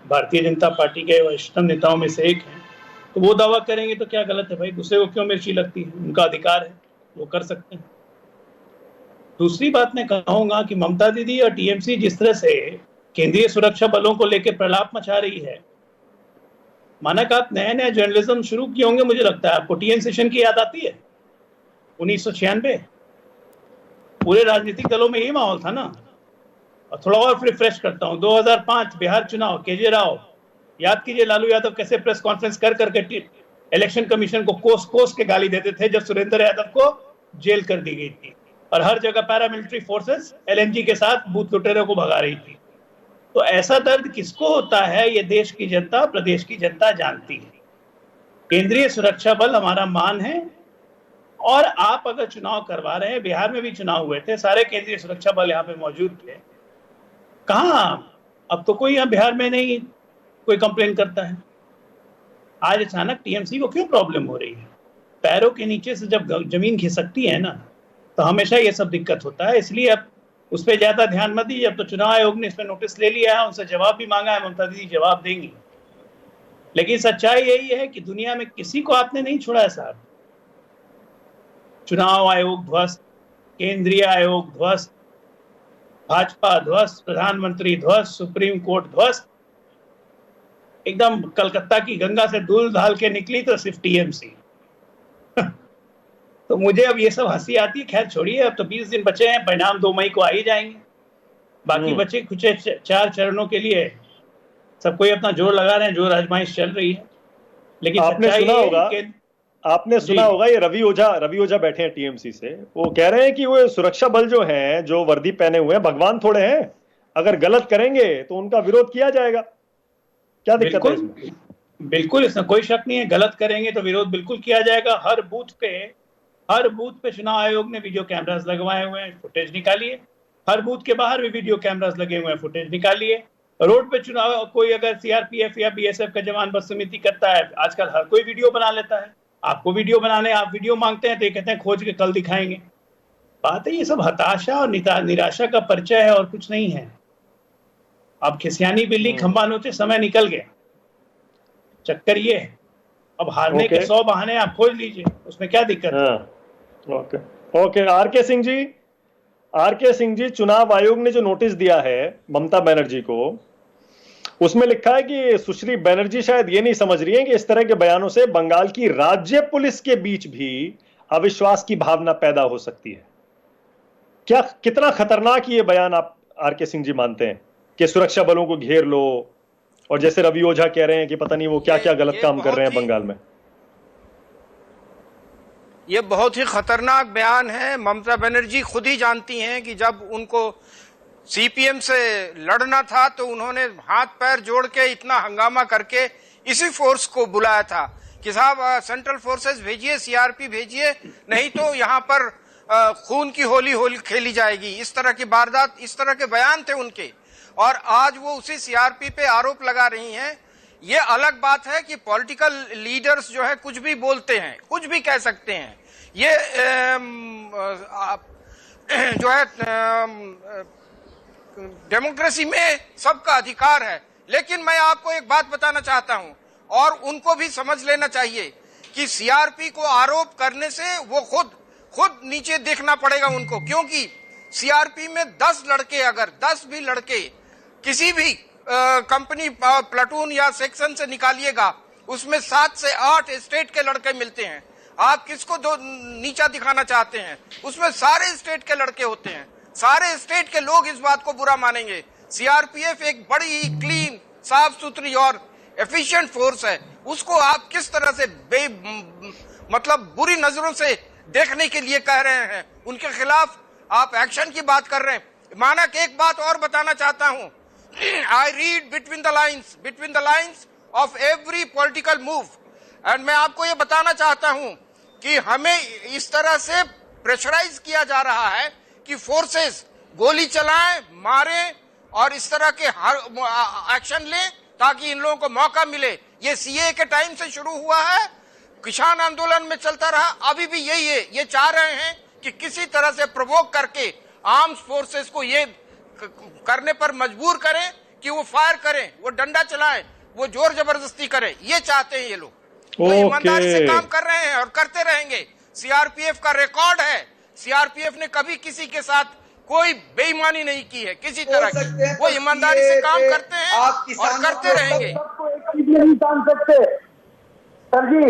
भारतीय जनता पार्टी के वरिष्ठतम नेताओं में से एक हैं, तो वो दावा करेंगे तो क्या गलत है भाई? दूसरे को क्यों मिर्ची लगती है? उनका अधिकार है, वो कर सकते हैं। दूसरी बात मैं कहूंगा कि ममता दीदी और टीएमसी जिस तरह से केंद्रीय सुरक्षा बलों को लेकर प्रलाप मचा रही है, माना कि आप नया जर्नलिज्म शुरू किए होंगे, मुझे लगता है आपको टीएन सेशन की याद आती है 1996। पूरे राजनीतिक दलों में यही माहौल था ना। और थोड़ा और रिफ्रेश करता हूँ, 2005 बिहार चुनाव, केजे राव, याद कीजिए लालू यादव कैसे प्रेस कॉन्फ्रेंस कर करके इलेक्शन कमीशन को कोस कोस के गाली देते थे जब सुरेंद्र यादव को जेल कर दी गई थी और हर जगह पैरामिलिट्री फोर्सेस एलएमजी के साथ बूथ लुटेरों को भगा रही थी। तो ऐसा दर्द किसको होता है, ये देश की जनता, प्रदेश की जनता जानती है। केंद्रीय सुरक्षा बल हमारा मान है, और आप अगर चुनाव करवा रहे हैं, बिहार में भी चुनाव हुए थे, सारे केंद्रीय सुरक्षा बल यहाँ पे मौजूद थे। कहाँ, अब तो कोई यहाँ बिहार में नहीं कोई कंप्लेन करता है। आज अचानक टीएमसी को क्यों प्रॉब्लम हो रही है? पैरों के नीचे से जब जमीन खिसकती है ना, तो हमेशा ये सब दिक्कत होता है। इसलिए अब उस पर ज्यादा ध्यान मत दीजिए। अब तो चुनाव आयोग ने इस पर नोटिस ले लिया है, उनसे जवाब भी मांगा है, ममता दीदी जवाब देंगी। लेकिन सच्चाई यही है कि दुनिया में किसी को आपने नहीं छोड़ा है साहब। चुनाव आयोग ध्वस्त, केंद्रीय आयोग ध्वस्त, भाजपा ध्वस्त, प्रधानमंत्री ध्वस्त, सुप्रीम कोर्ट ध्वस्त, एकदम कलकत्ता की गंगा से दूध डाल के निकली तो सिर्फ टीएमसी। तो मुझे अब ये सब हंसी आती है। खैर छोड़िए, अब तो 20 दिन बचे हैं, परिणाम 2 मई को आ ही जाएंगे। बाकी बचे कुछ 4 चरणों के लिए सब कोई अपना जोर लगा रहे हैं, जोर आजमाइश चल रही है। लेकिन आपने सुना होगा ये रवि ओझा बैठे हैं टीएमसी से, वो कह रहे हैं कि वो सुरक्षा बल जो हैं, जो वर्दी पहने हुए हैं, भगवान थोड़े हैं, अगर गलत करेंगे तो उनका विरोध किया जाएगा। क्या दिक्कत है इसमें? बिल्कुल, इसमें कोई शक नहीं है। गलत करेंगे तो विरोध बिल्कुल किया जाएगा। हर बूथ पे चुनाव आयोग ने वीडियो कैमरास लगवाए हुए हैं, फुटेज निकालिए। हर बूथ के बाहर भी वीडियो कैमरास लगे हुए हैं, फुटेज निकालिए। रोड पे चुनाव कोई अगर सीआरपीएफ या बीएसएफ का जवान बदसुमीति करता है, आजकल हर कोई वीडियो बना लेता है। आपको वीडियो बनाने, आप वीडियो मांगते हैं तो ये कहते हैं खोज के कल दिखाएंगे। बात है ये सब हताशा और निराशा का परिचय है और कुछ नहीं है। अब खिसियानी बिल्ली खंबा नोचे, समय निकल गया। चक्कर ये है, अब हारने के 100 बहाने आप खोज लीजिए, उसमें क्या दिक्कत है? ओके। आरके सिंह जी, चुनाव आयोग ने जो नोटिस दिया है ममता बनर्जी को, उसमें लिखा है कि सुश्री बनर्जी शायद ये नहीं समझ रही है कि इस तरह के बयानों से बंगाल की राज्य पुलिस के बीच भी अविश्वास की भावना पैदा हो सकती है। क्या, कितना खतरनाक ये बयान आप आरके सिंह जी मानते हैं कि सुरक्षा बलों को घेर लो, और जैसे रवि ओझा कह रहे हैं कि पता नहीं वो क्या क्या गलत काम कर रहे हैं बंगाल में? ये बहुत ही खतरनाक बयान है। ममता बनर्जी खुद ही जानती हैं कि जब उनको सीपीएम से लड़ना था तो उन्होंने हाथ पैर जोड़ के इतना हंगामा करके इसी फोर्स को बुलाया था कि साहब सेंट्रल फोर्सेस भेजिए, सीआरपी भेजिए, नहीं तो यहाँ पर खून की होली खेली जाएगी। इस तरह की वारदात, इस तरह के बयान थे उनके, और आज वो उसी सीआरपी पे आरोप लगा रही हैं। ये अलग बात है कि पॉलिटिकल लीडर्स जो है कुछ भी बोलते हैं, कुछ भी कह सकते हैं, ये जो है डेमोक्रेसी में सबका अधिकार है। लेकिन मैं आपको एक बात बताना चाहता हूं, और उनको भी समझ लेना चाहिए कि सीआरपी को आरोप करने से वो खुद नीचे देखना पड़ेगा उनको, क्योंकि सीआरपी में 10 लड़के, अगर 10 भी लड़के किसी भी कंपनी प्लाटून या सेक्शन से निकालिएगा, उसमें 7 से 8 स्टेट के लड़के मिलते हैं। आप किसको नीचा दिखाना चाहते हैं? उसमें सारे स्टेट के लड़के होते हैं, सारे स्टेट के लोग इस बात को बुरा मानेंगे। सीआरपीएफ एक बड़ी ही क्लीन, साफ सुथरी और एफिशिएंट फोर्स है। उसको आप किस तरह से मतलब बुरी नजरों से देखने के लिए कह रहे हैं? उनके खिलाफ आप एक्शन की बात कर रहे हैं। मानक एक बात और बताना चाहता हूं, I read between the lines of every political move, and मैं आपको ये बताना चाहता हूं कि हमें इस तरह से प्रेशराइज किया जा रहा है कि फोर्सेस गोली चलाएं, मारें और इस तरह के हर एक्शन लें ताकि इन लोगों को मौका मिले। ये सीए के टाइम से शुरू हुआ है, किसान आंदोलन में चलता रहा, अभी भी यही है। ये चाह रहे हैं कि किसी तरह से प्रोवोक करके आर्म्स फोर्सेस को ये करने पर मजबूर करें कि वो फायर करें, वो डंडा चलाएं, वो जोर जबरदस्ती करें। ये चाहते हैं ये लोग। वो ईमानदारी से काम कर रहे हैं और करते रहेंगे। सीआरपीएफ का रिकॉर्ड है, सीआरपीएफ ने कभी किसी के साथ कोई बेईमानी नहीं की है किसी तरह की। वो ईमानदारी से काम करते हैं और करते रहेंगे। सबको एक चीज नहीं जान सकते सर जी,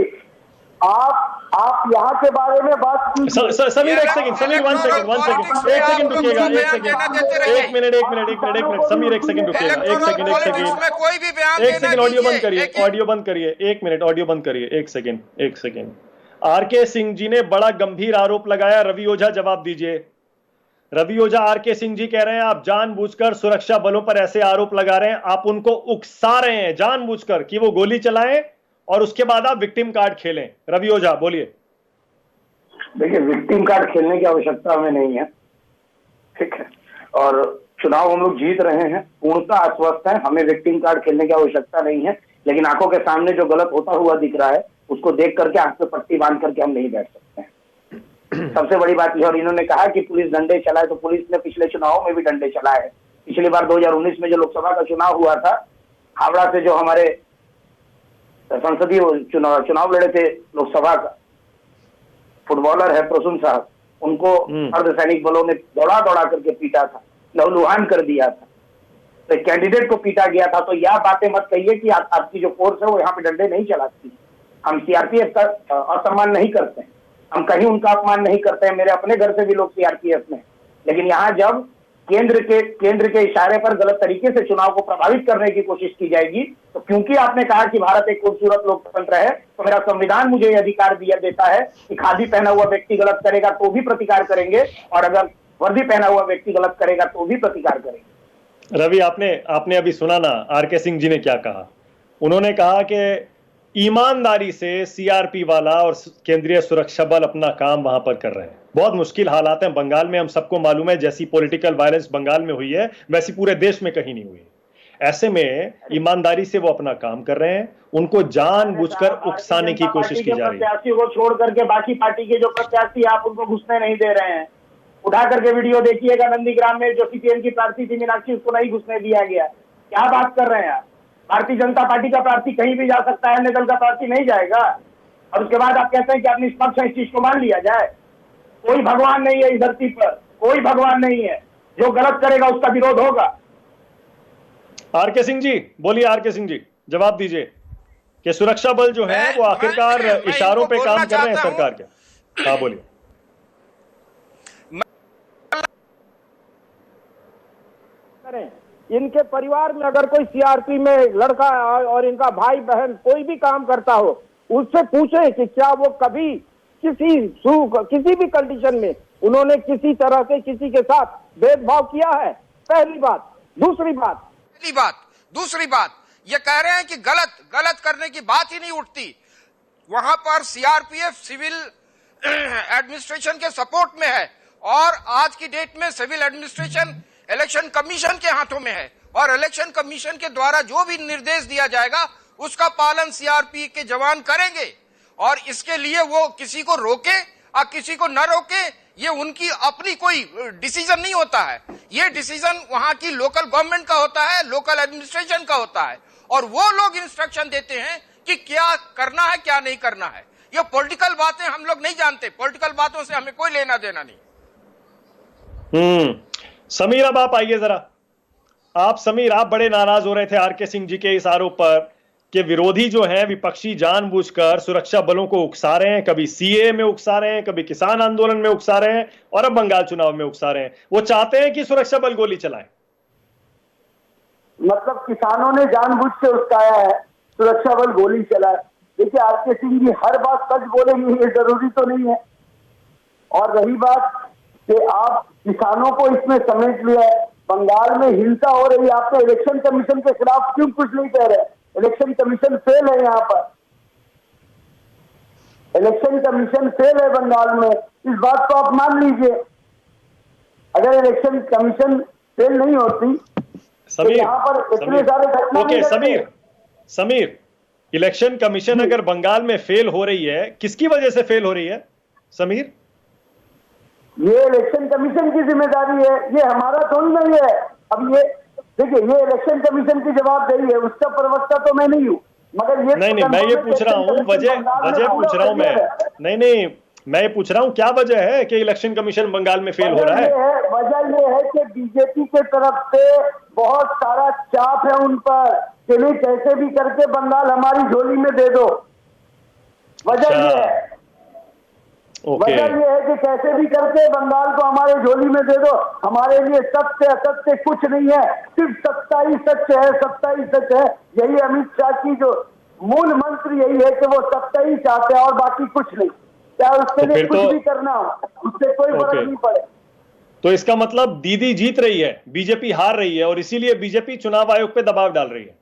आप यहाँ के बारे में बात कीजिए। समीर एक सेकंड, समीर वन सेकंड एक सेकंड रुकिएगा, एक मिनट समीर एक सेकंड रुकिएगा, एक सेकंड कोई भी बयान एक सेकंड ऑडियो बंद करिए, ऑडियो बंद करिए, एक मिनट ऑडियो बंद करिए, एक सेकंड। आरके सिंह जी ने बड़ा गंभीर आरोप लगाया, रवि ओझा जवाब दीजिए। रवि ओझा आरके सिंह जी कह रहे हैं आप जानबूझकर सुरक्षा बलों पर ऐसे आरोप लगा रहे हैं, आप उनको उकसा रहे हैं जानबूझकर कि वो गोली चलाएं और उसके बाद आप विक्टिम कार्ड खेलें। रवि ओझा बोलिए। देखिए, विक्टिम कार्ड खेलने की आवश्यकता हमें नहीं है, ठीक है, और चुनाव हम लोग जीत रहे हैं, पूर्णतः आश्वस्त है, हमें विक्टिम कार्ड खेलने की आवश्यकता नहीं है। लेकिन आंखों के सामने जो गलत होता हुआ दिख रहा है उसको देख करके आंख पे पट्टी बांध करके हम नहीं बैठ सकते हैं। सबसे बड़ी बात यह, और इन्होंने कहा कि पुलिस डंडे चलाए, तो पुलिस ने पिछले चुनावों में भी डंडे चलाए हैं। पिछली बार 2019 में जो लोकसभा का चुनाव हुआ था, हावड़ा से जो हमारे संसदीय चुनाव लड़े थे लोकसभा का, फुटबॉलर है प्रसून साहब, उनको अर्धसैनिक बलों ने दौड़ा करके पीटा था, लहूलुहान कर दिया था, तो कैंडिडेट को पीटा गया था। तो यह बातें मत कहिए कि आपकी जो फोर्स है वो यहाँ पे डंडे नहीं चलाती। हम सीआरपीएफ का असम्मान नहीं करते हैं, हम कहीं उनका अपमान नहीं करते हैं, मेरे अपने घर से भी लोग सीआरपीएफ में। लेकिन यहाँ जब केंद्र के इशारे पर गलत तरीके से चुनाव को प्रभावित करने की कोशिश की जाएगी, तो क्योंकि आपने कहा कि भारत एक खूबसूरत लोकतंत्र है, तो मेरा संविधान मुझे यह अधिकार देता है कि खादी पहना हुआ व्यक्ति गलत करेगा तो भी प्रतिकार करेंगे, और अगर वर्दी पहना हुआ व्यक्ति गलत करेगा तो भी प्रतिकार करेंगे। रवि, आपने अभी सुना ना आरके सिंह जी ने क्या कहा। उन्होंने कहा कि ईमानदारी से सीआरपी वाला और केंद्रीय सुरक्षा बल अपना काम वहां पर कर रहे हैं। बहुत मुश्किल हालात हैं बंगाल में, हम सबको मालूम है, जैसी पॉलिटिकल वायलेंस बंगाल में हुई है वैसी पूरे देश में कहीं नहीं हुई। ऐसे में ईमानदारी से वो अपना काम कर रहे हैं, उनको जानबूझकर उकसाने की कोशिश की जा रही है। प्रत्याशी को छोड़ करके बाकी पार्टी के जो प्रत्याशी आप उनको घुसने नहीं दे रहे हैं। उठा करके वीडियो देखिएगा, नंदीग्राम में जो सीपीएम की प्रार्थी थी मीनाक्षी, उसको नहीं घुसने दिया गया। क्या बात कर रहे हैं आप? भारतीय जनता पार्टी का प्रार्थी कहीं भी जा सकता है, अन्य दल का प्रार्थी नहीं जाएगा। और उसके बाद आप कहते हैं कि आप निष्पक्ष है, इस चीज को मान लिया जाए। कोई भगवान नहीं है इस धरती पर, कोई भगवान नहीं है, जो गलत करेगा उसका विरोध होगा। आरके सिंह जी बोलिए, आरके सिंह जी जवाब दीजिए कि सुरक्षा बल जो है वो आखिरकार इशारों पे काम कर रहे हैं सरकार के। हाँ बोलिए। इनके परिवार में अगर कोई सीआरपी में लड़का और इनका भाई बहन कोई भी काम करता हो, उससे पूछे कि क्या वो कभी किसी भी कंडीशन में उन्होंने किसी तरह से किसी के साथ भेदभाव किया है। पहली बात। दूसरी बात ये कह रहे हैं कि गलत करने की बात ही नहीं उठती। वहां पर सीआरपीएफ सिविल एडमिनिस्ट्रेशन के सपोर्ट में है, और आज की डेट में सिविल एडमिनिस्ट्रेशन इलेक्शन कमीशन के हाथों में है, और इलेक्शन कमीशन के द्वारा जो भी निर्देश दिया जाएगा उसका पालन सीआरपी के जवान करेंगे। और इसके लिए वो किसी को रोके और किसी को न रोके, ये उनकी अपनी कोई डिसीजन नहीं होता है। ये डिसीजन वहां की लोकल गवर्नमेंट का होता है, लोकल एडमिनिस्ट्रेशन का होता है, और वो लोग इंस्ट्रक्शन देते हैं कि क्या करना है क्या नहीं करना है। ये पॉलिटिकल बातें हम लोग नहीं जानते, पॉलिटिकल बातों से हमें कोई लेना देना नहीं। समीर, अब आप आइए जरा। आप बड़े नाराज हो रहे थे आरके सिंह जी के इस आरोप पर कि विरोधी जो हैं विपक्षी जानबूझकर सुरक्षा बलों को उकसा रहे हैं, कभी सीए में उकसा रहे हैं, कभी किसान आंदोलन में उकसा रहे हैं, और अब बंगाल चुनाव में उकसा रहे हैं। वो चाहते हैं कि सुरक्षा बल गोली चलाएं। मतलब किसानों ने जानबूझ के उकसाया है, सुरक्षा बल गोली चलाए। देखिए, आरके सिंह जी हर बात सच बोलेंगे ये जरूरी तो नहीं है। और रही बात कि आप किसानों को इसमें समेट लिया है, बंगाल में हिंसा हो रही है, आप तो इलेक्शन कमीशन के खिलाफ क्यों कुछ नहीं कह रहे? इलेक्शन कमीशन फेल है यहाँ पर, इलेक्शन कमीशन फेल है बंगाल में, इस बात को आप मान लीजिए। अगर इलेक्शन कमीशन फेल नहीं होती तो यहाँ पर इतने सारे घटना नहीं होते। समीर, इलेक्शन कमीशन अगर बंगाल में फेल हो रही है, किसकी वजह से फेल हो रही है समीर? ये इलेक्शन कमीशन की जिम्मेदारी है, ये हमारा थोड़ी नहीं है। अब ये देखिए, ये इलेक्शन कमीशन की जवाबदेही है, उसका प्रवक्ता तो मैं नहीं हूँ, मगर ये नहीं, मैं ये पूछ रहा हूँ, वजह पूछ रहा हूँ मैं। मैं ये पूछ रहा हूँ क्या वजह है कि इलेक्शन कमीशन बंगाल में फेल हो रहा है? वजह ये है कि बीजेपी के तरफ से बहुत सारा चाप है उन पर, चलिए कैसे भी करके बंगाल हमारी झोली में दे दो। वजह ये है, ओके, वजह ये है कि कैसे भी करके बंगाल को हमारे झोली में दे दो। हमारे लिए सत्य असत्य कुछ नहीं है, सिर्फ सत्ता ही सत्य है, सत्ता ही सत्य है। यही अमित शाह की जो मूल मंत्र यही है कि वो सत्ता ही चाहते हैं और बाकी कुछ नहीं। क्या उसके लिए कुछ भी करना हो उससे कोई फर्क नहीं पड़े। तो इसका मतलब दीदी जीत रही है, बीजेपी हार रही है और इसीलिए बीजेपी चुनाव आयोग पे दबाव डाल रही है।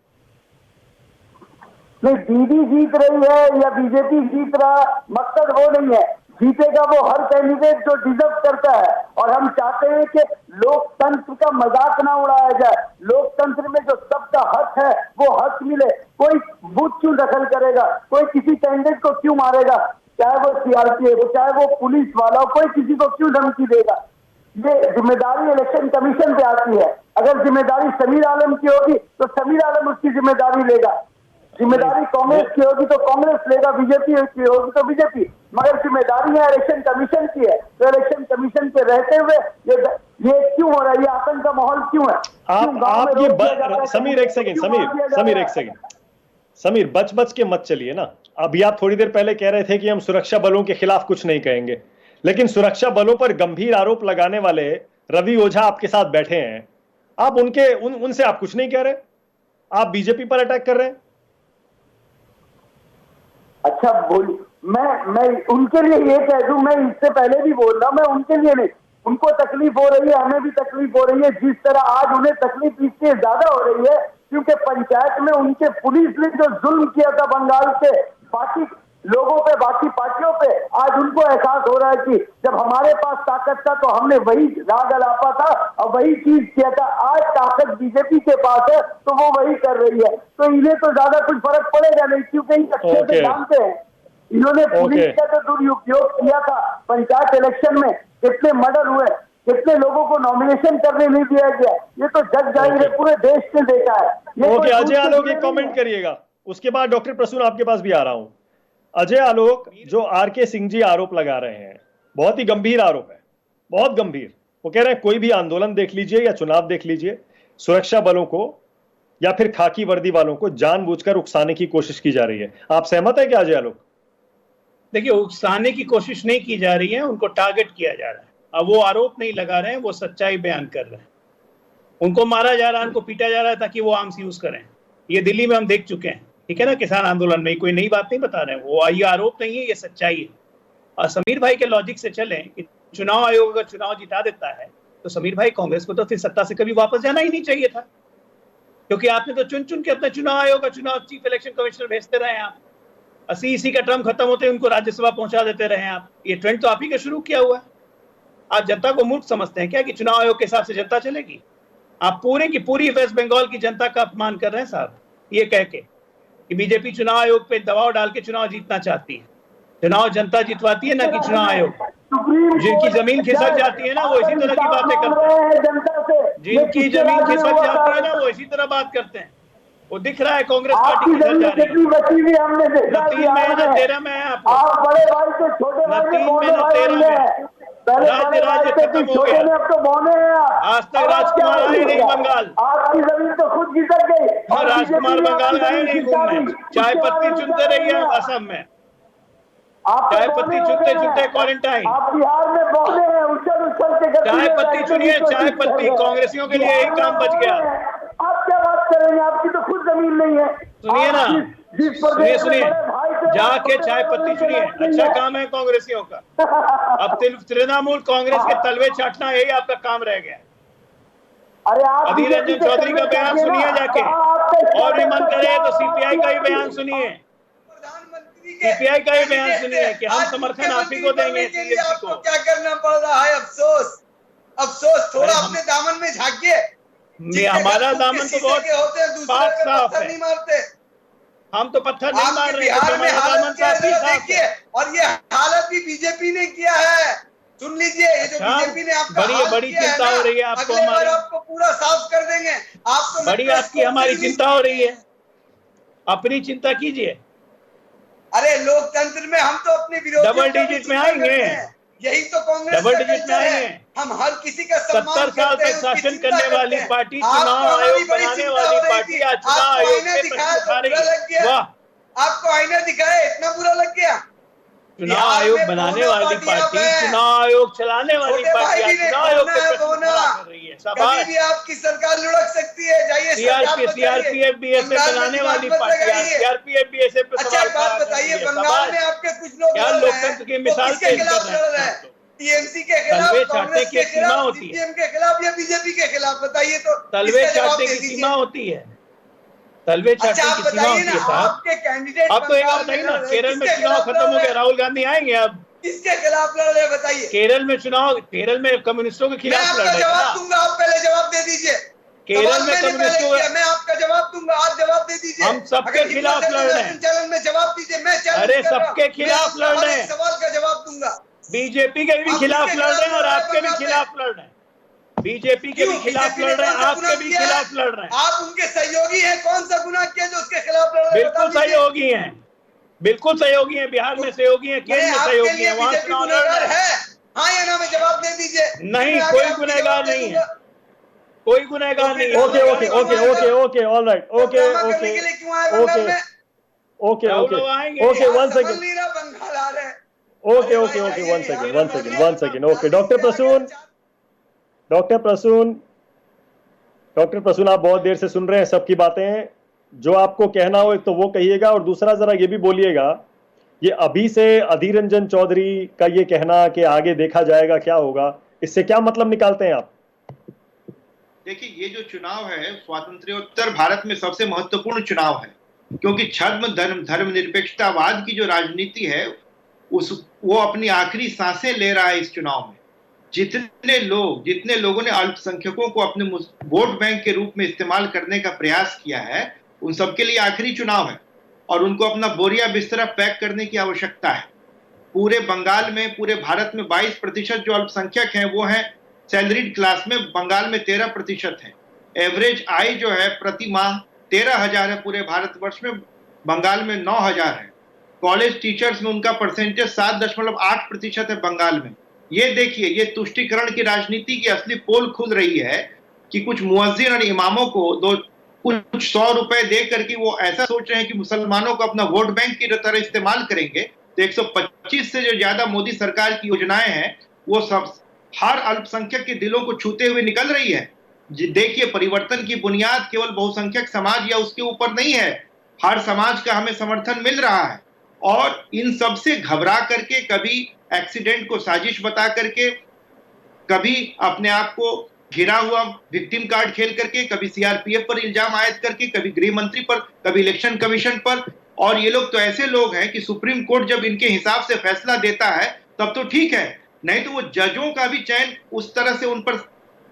नहीं, दीदी जीत रही है या बीजेपी जीत रहा, मकसद वो नहीं है। जीतेगा वो हर कैंडिडेट जो डिजर्व करता है, और हम चाहते हैं कि लोकतंत्र का मजाक ना उड़ाया जाए। लोकतंत्र में जो सबका हक है वो हक मिले। कोई बूथ क्यों दखल करेगा, कोई किसी कैंडिडेट को क्यों मारेगा, चाहे वो सीआरपीएफ हो चाहे वो पुलिस वाला हो, कोई किसी को क्यों धमकी देगा। ये जिम्मेदारी इलेक्शन कमीशन पे आती है। अगर जिम्मेदारी समीर आलम की होगी तो समीर आलम उसकी जिम्मेदारी लेगा, जिम्मेदारी कांग्रेस की होगी तो कांग्रेस लेगा, बीजेपी की होगी तो बीजेपी। मगर जिम्मेदारी है इलेक्शन कमीशन की है, तो इलेक्शन कमीशन पे रहते हुए ये क्यों हो रहा है, ये आतंक का माहौल क्यों है? आप ये समीर एक सेकंड, समीर एक सेकंड, समीर बच के मत चलिए ना। अभी आप थोड़ी देर पहले कह रहे थे कि हम सुरक्षा बलों के खिलाफ कुछ नहीं कहेंगे, लेकिन सुरक्षा बलों पर गंभीर आरोप लगाने वाले रवि ओझा आपके साथ बैठे हैं, आप उनसे आप कुछ नहीं कह रहे, आप बीजेपी पर अटैक कर रहे हैं। अच्छा बोलिए, मैं उनके लिए ये कह दूं, मैं इससे पहले भी बोल रहा हूं, मैं उनके लिए नहीं, उनको तकलीफ हो रही है, हमें भी तकलीफ हो रही है। जिस तरह आज उन्हें तकलीफ इससे ज्यादा हो रही है क्योंकि पंचायत में उनके पुलिस ने जो जुल्म किया था बंगाल के बाकी लोगों पे, बाकी पार्टियों पे, आज उनको एहसास हो रहा है कि जब हमारे पास ताकत था तो हमने वही राग अलापा था और वही चीज किया था। आज ताकत बीजेपी के पास है तो वो वही कर रही है, तो इन्हें तो ज्यादा कुछ फर्क पड़ेगा नहीं, क्योंकि अच्छे से जानते हैं इन्होंने पुलिस का जो दुरुपयोग किया था पंचायत इलेक्शन में, कितने मर्डर हुए, कितने लोगों को नॉमिनेशन करने नहीं दिया गया, ये तो जग जाहिर है, पूरे देश ने देखा है। अजय आलोक एक कमेंट करिएगा, उसके बाद डॉक्टर प्रसून आपके पास भी आ रहा हूं। अजय आलोक, जो आरके सिंह जी आरोप लगा रहे हैं, बहुत ही गंभीर आरोप है, बहुत गंभीर। वो कह रहे हैं कोई भी आंदोलन देख लीजिए या चुनाव देख लीजिए, सुरक्षा बलों को या फिर खाकी वर्दी वालों को जानबूझकर उकसाने की कोशिश की जा रही है। आप सहमत है क्या अजय आलोक? देखिए, उकसाने की कोशिश नहीं की जा रही है, उनको टारगेट किया जा रहा है। अब वो आरोप नहीं लगा रहे हैं, वो सच्चाई बयान कर रहे हैं। उनको मारा जा रहा है, उनको पीटा जा रहा है ताकि वो आर्म्स यूज करें। ये दिल्ली में हम देख चुके हैं, ठीक है ना, किसान आंदोलन में। कोई नई बात नहीं बता रहे हैं, वो ये आरोप नहीं है, ये सच्चाई है। और समीर भाई के लॉजिक से चलें कि चुनाव आयोग अगर चुनाव जिता देता है तो समीर भाई कांग्रेस को तो फिर सत्ता से कभी वापस जाना ही नहीं चाहिए था, क्योंकि आपने तो चुन के अपना चुनाव आयोग का चुनाव चीफ इलेक्शन कमिश्नर भेजते रहे आप। इसी का टर्म खत्म होते उनको राज्यसभा पहुंचा देते रहे आप। ये ट्रेंड तो आप ही का शुरू किया हुआ है। आप जनता को मूर्ख समझते हैं क्या कि चुनाव आयोग के हिसाब से जनता चलेगी? आप पूरे की पूरी वेस्ट बंगाल की जनता का अपमान कर रहे हैं साहब, ये कह के कि बीजेपी चुनाव आयोग पे दबाव डाल के चुनाव जीतना चाहती है। चुनाव जनता जितवाती है ना कि चुनाव आयोग। जिनकी जमीन खिसक जाती है ना वो इसी तरह की बातें करते हैं, जिनकी जमीन खिसक जाती है ना वो इसी तरह बात करते हैं। वो दिख रहा है कांग्रेस पार्टी की जा रही है। न 3 में है न 13 में है, आपको न 3 में न 13 में। राज्य खत्म हो गया, आज तक राजकुमार आए नहीं बंगाल। आपकी जमीन तो खुद खिसक गई। हाँ, राजकुमार बंगाल आए नहीं घूमने, चाय पत्ती चुनते रहिए असम में, चाय पत्ती चुनते चुनते क्वारंटाइन। आप बिहार में बौने हैं, उछल के चाय पत्ती चुनिए, चाय पत्ती। कांग्रेसियों के लिए यही काम बच गया। आप क्या बात करेंगे, आपकी तो खुद जमीन नहीं है। सुनिए ना, सुनिए जाके चाय पत्ती चुनिए, अच्छा काम है कांग्रेसियों का। अब तृणमूल कांग्रेस के तलवे चाटना यही आपका काम रह गया। अरे अधीर रंजन चौधरी का बयान सुनिए जाके, और भी मन करे तो सीपीआई का ही बयान सुनिए, सीपीआई का ही बयान सुनिए कि हम समर्थन आप ही को देंगे। आपको क्या करना पड़ रहा है? अफसोस थोड़ा अपने दामन में झांकिए। हमारा दामन तो बहुत साफ है, नहीं मारते हम तो पत्थर नहीं मार रहे। बिहार में हालत देखिए, और ये हालत भी बीजेपी ने किया है। सुन लीजिए, ये जो बीजेपी ने आपका बड़ी चिंता हो रही है आपको, हमारी आपको पूरा साफ कर देंगे। आपको बड़ी आपकी हमारी चिंता हो रही है, अपनी चिंता कीजिए। अरे लोकतंत्र में हम तो अपने विरोधी डबल डिजिट में आएंगे, यही तो कांग्रेस डबल डिजिट में आएंगे। हम हर किसी का सम्मान 70 साल तक शासन करने वाली पार्टी, चुनाव आयोग बनाने वाली पार्टी आज चुनाव आयोग पे प्रश्न उठा रही है। वाह, आपको आईना दिखाया, इतना बुरा लग गया? चुनाव आयोग बनाने वाली पार्टी, चुनाव आयोग चलाने वाली पार्टी, चुनाव आयोग के प्रश्न कर रही है। कभी भी आपकी सरकार लुढ़क सकती है। जाइए सीआरपीएफ बीएसएफ बनाने वाली पार्टी, सीआरपीएफ बीएसएफ पे अच्छा एक बात बताइए, बंगाल में आपके कुछ लोग क्या लोकतंत्र की मिसाल के खिलाफ लड़ रहे हैं? टीएमसी के खिलाफ, कांग्रेस के खिलाफ, सीपीएम के खिलाफ या बीजेपी के खिलाफ? बताइए तो। तलवे चाटने की सीमा होती है, तलवे चाटने की सीमा होती है साहब। आपके कैंडिडेट अब तो एक बात बताइए ना, केरल में चुनाव खत्म हो गया, राहुल गांधी आएंगे अब। किसके खिलाफ लड़ रहे बताइए? केरल में चुनाव, केरल में कम्युनिस्टों के खिलाफ लड़ रहे हैं। जवाब दूंगा, आप पहले जवाब दे दीजिए। केरल में कम्युनिस्टों, मैं आपका जवाब दूंगा, आप जवाब दे दीजिए। हम सबके खिलाफ लड़ रहे हैं। चैनल में जवाब दीजिए, मैं अरे सबके खिलाफ लड़ रहे हैं। सवाल का जवाब दूंगा। बीजेपी के भी खिलाफ लड़ रहे हैं और आपके भी खिलाफ लड़ रहे हैं। बीजेपी के भी खिलाफ लड़ रहे हैं, आपके भी खिलाफ लड़ रहे हैं। आप उनके सहयोगी हैं, कौन सा गुनाह किया जो उसके खिलाफ लड़ रहे हैं? बिल्कुल सहयोगी हैं, बिल्कुल सहयोगी हैं। बिहार में सहयोगी हैं, केंद्र में सहयोगी हैं, वहां चुनाव लड़ रहे हैं। हाँ या ना में जवाब दे दीजिए। नहीं, कोई गुनहगार नहीं है, कोई गुनहगार नहीं है। Okay okay okay okay okay all right okay okay okay okay okay one second Bengal आ रहे हैं। Okay okay okay one second okay doctor Prasun आप बहुत देर से सुन रहे हैं सबकी बातें। जो आपको कहना हो एक तो वो कहिएगा, और दूसरा जरा ये भी बोलिएगा, ये अभी से अधीर रंजन चौधरी का ये कहना कि आगे देखा जाएगा क्या होगा, इससे क्या मतलब निकालते हैं आप? देखिए, ये जो चुनाव है स्वातंत्र्योत्तर भारत में सबसे महत्वपूर्ण चुनाव है, क्योंकि छद्म धर्मनिरपेक्षतावाद की जो राजनीति है वो अपनी आखिरी सांसें ले रहा है इस चुनाव में। जितने लोगों ने अल्पसंख्यकों को अपने वोट बैंक के रूप में इस्तेमाल करने का प्रयास किया है, उन सबके लिए आखिरी चुनाव है और उनको अपना बोरिया बिस्तरा पैक करने की आवश्यकता है। पूरे बंगाल में, पूरे भारत में 22% जो अल्पसंख्यक हैं वो हैं सैलरीड क्लास में। बंगाल में 13% है। एवरेज आय जो है प्रति माह 13,000 है, पूरे भारतवर्ष में बंगाल में 9,000 है। कॉलेज टीचर्स में उनका परसेंटेज 7.8% है बंगाल में। ये देखिए, ये तुष्टीकरण की राजनीति की असली पोल खुल रही है कि कुछ मुअज्जिन और इमामों को कुछ 100 रुपए दे करके वो ऐसा सोच रहे हैं कि मुसलमानों को अपना वोट बैंक की तरह इस्तेमाल करेंगे। तो 125 से जो ज्यादा मोदी सरकार की योजनाएं हैं वो सब हर अल्पसंख्यक के दिलों को छूते हुए निकल रही है। देखिए, परिवर्तन की बुनियाद केवल बहुसंख्यक समाज या उसके ऊपर नहीं है, हर समाज का हमें समर्थन मिल रहा है। और इन सब से घबरा करके, कभी एक्सीडेंट को साजिश बता करके, कभी अपने आप को घिरा हुआ विक्टिम कार्ड खेल करके, कभी सीआरपीएफ पर इल्जाम आयद करके, कभी गृह मंत्री पर, कभी इलेक्शन कमीशन पर। और ये लोग तो ऐसे लोग हैं कि सुप्रीम कोर्ट जब इनके हिसाब से फैसला देता है तब तो ठीक है, नहीं तो वो जजों का भी चयन उस तरह से उन पर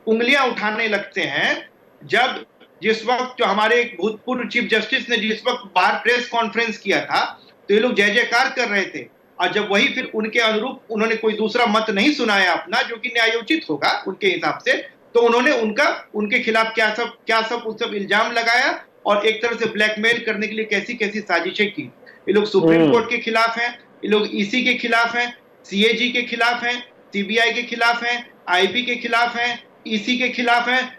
उंगलियां उठाने लगते हैं। जिस वक्त जो हमारे एक भूतपूर्व चीफ जस्टिस ने जिस वक्त बाहर प्रेस कॉन्फ्रेंस किया था तो ये लोग जय जयकार कर रहे थे, और जब वही फिर उनके अनुरूप उन्होंने कोई दूसरा मत नहीं सुनाया अपना जो कि न्यायोचित होगा उनके हिसाब से, तो उन्होंने उनके खिलाफ क्या सब इल्जाम लगाया और एक तरह से ब्लैकमेल करने के लिए कैसी कैसी साजिशें की। ये लोग सुप्रीम कोर्ट के खिलाफ हैं, ये लोग ईसी के खिलाफ हैं, सीएजी के खिलाफ हैं, सीबीआई के खिलाफ हैं, आईबी के खिलाफ हैं, ईसी के खिलाफ हैं,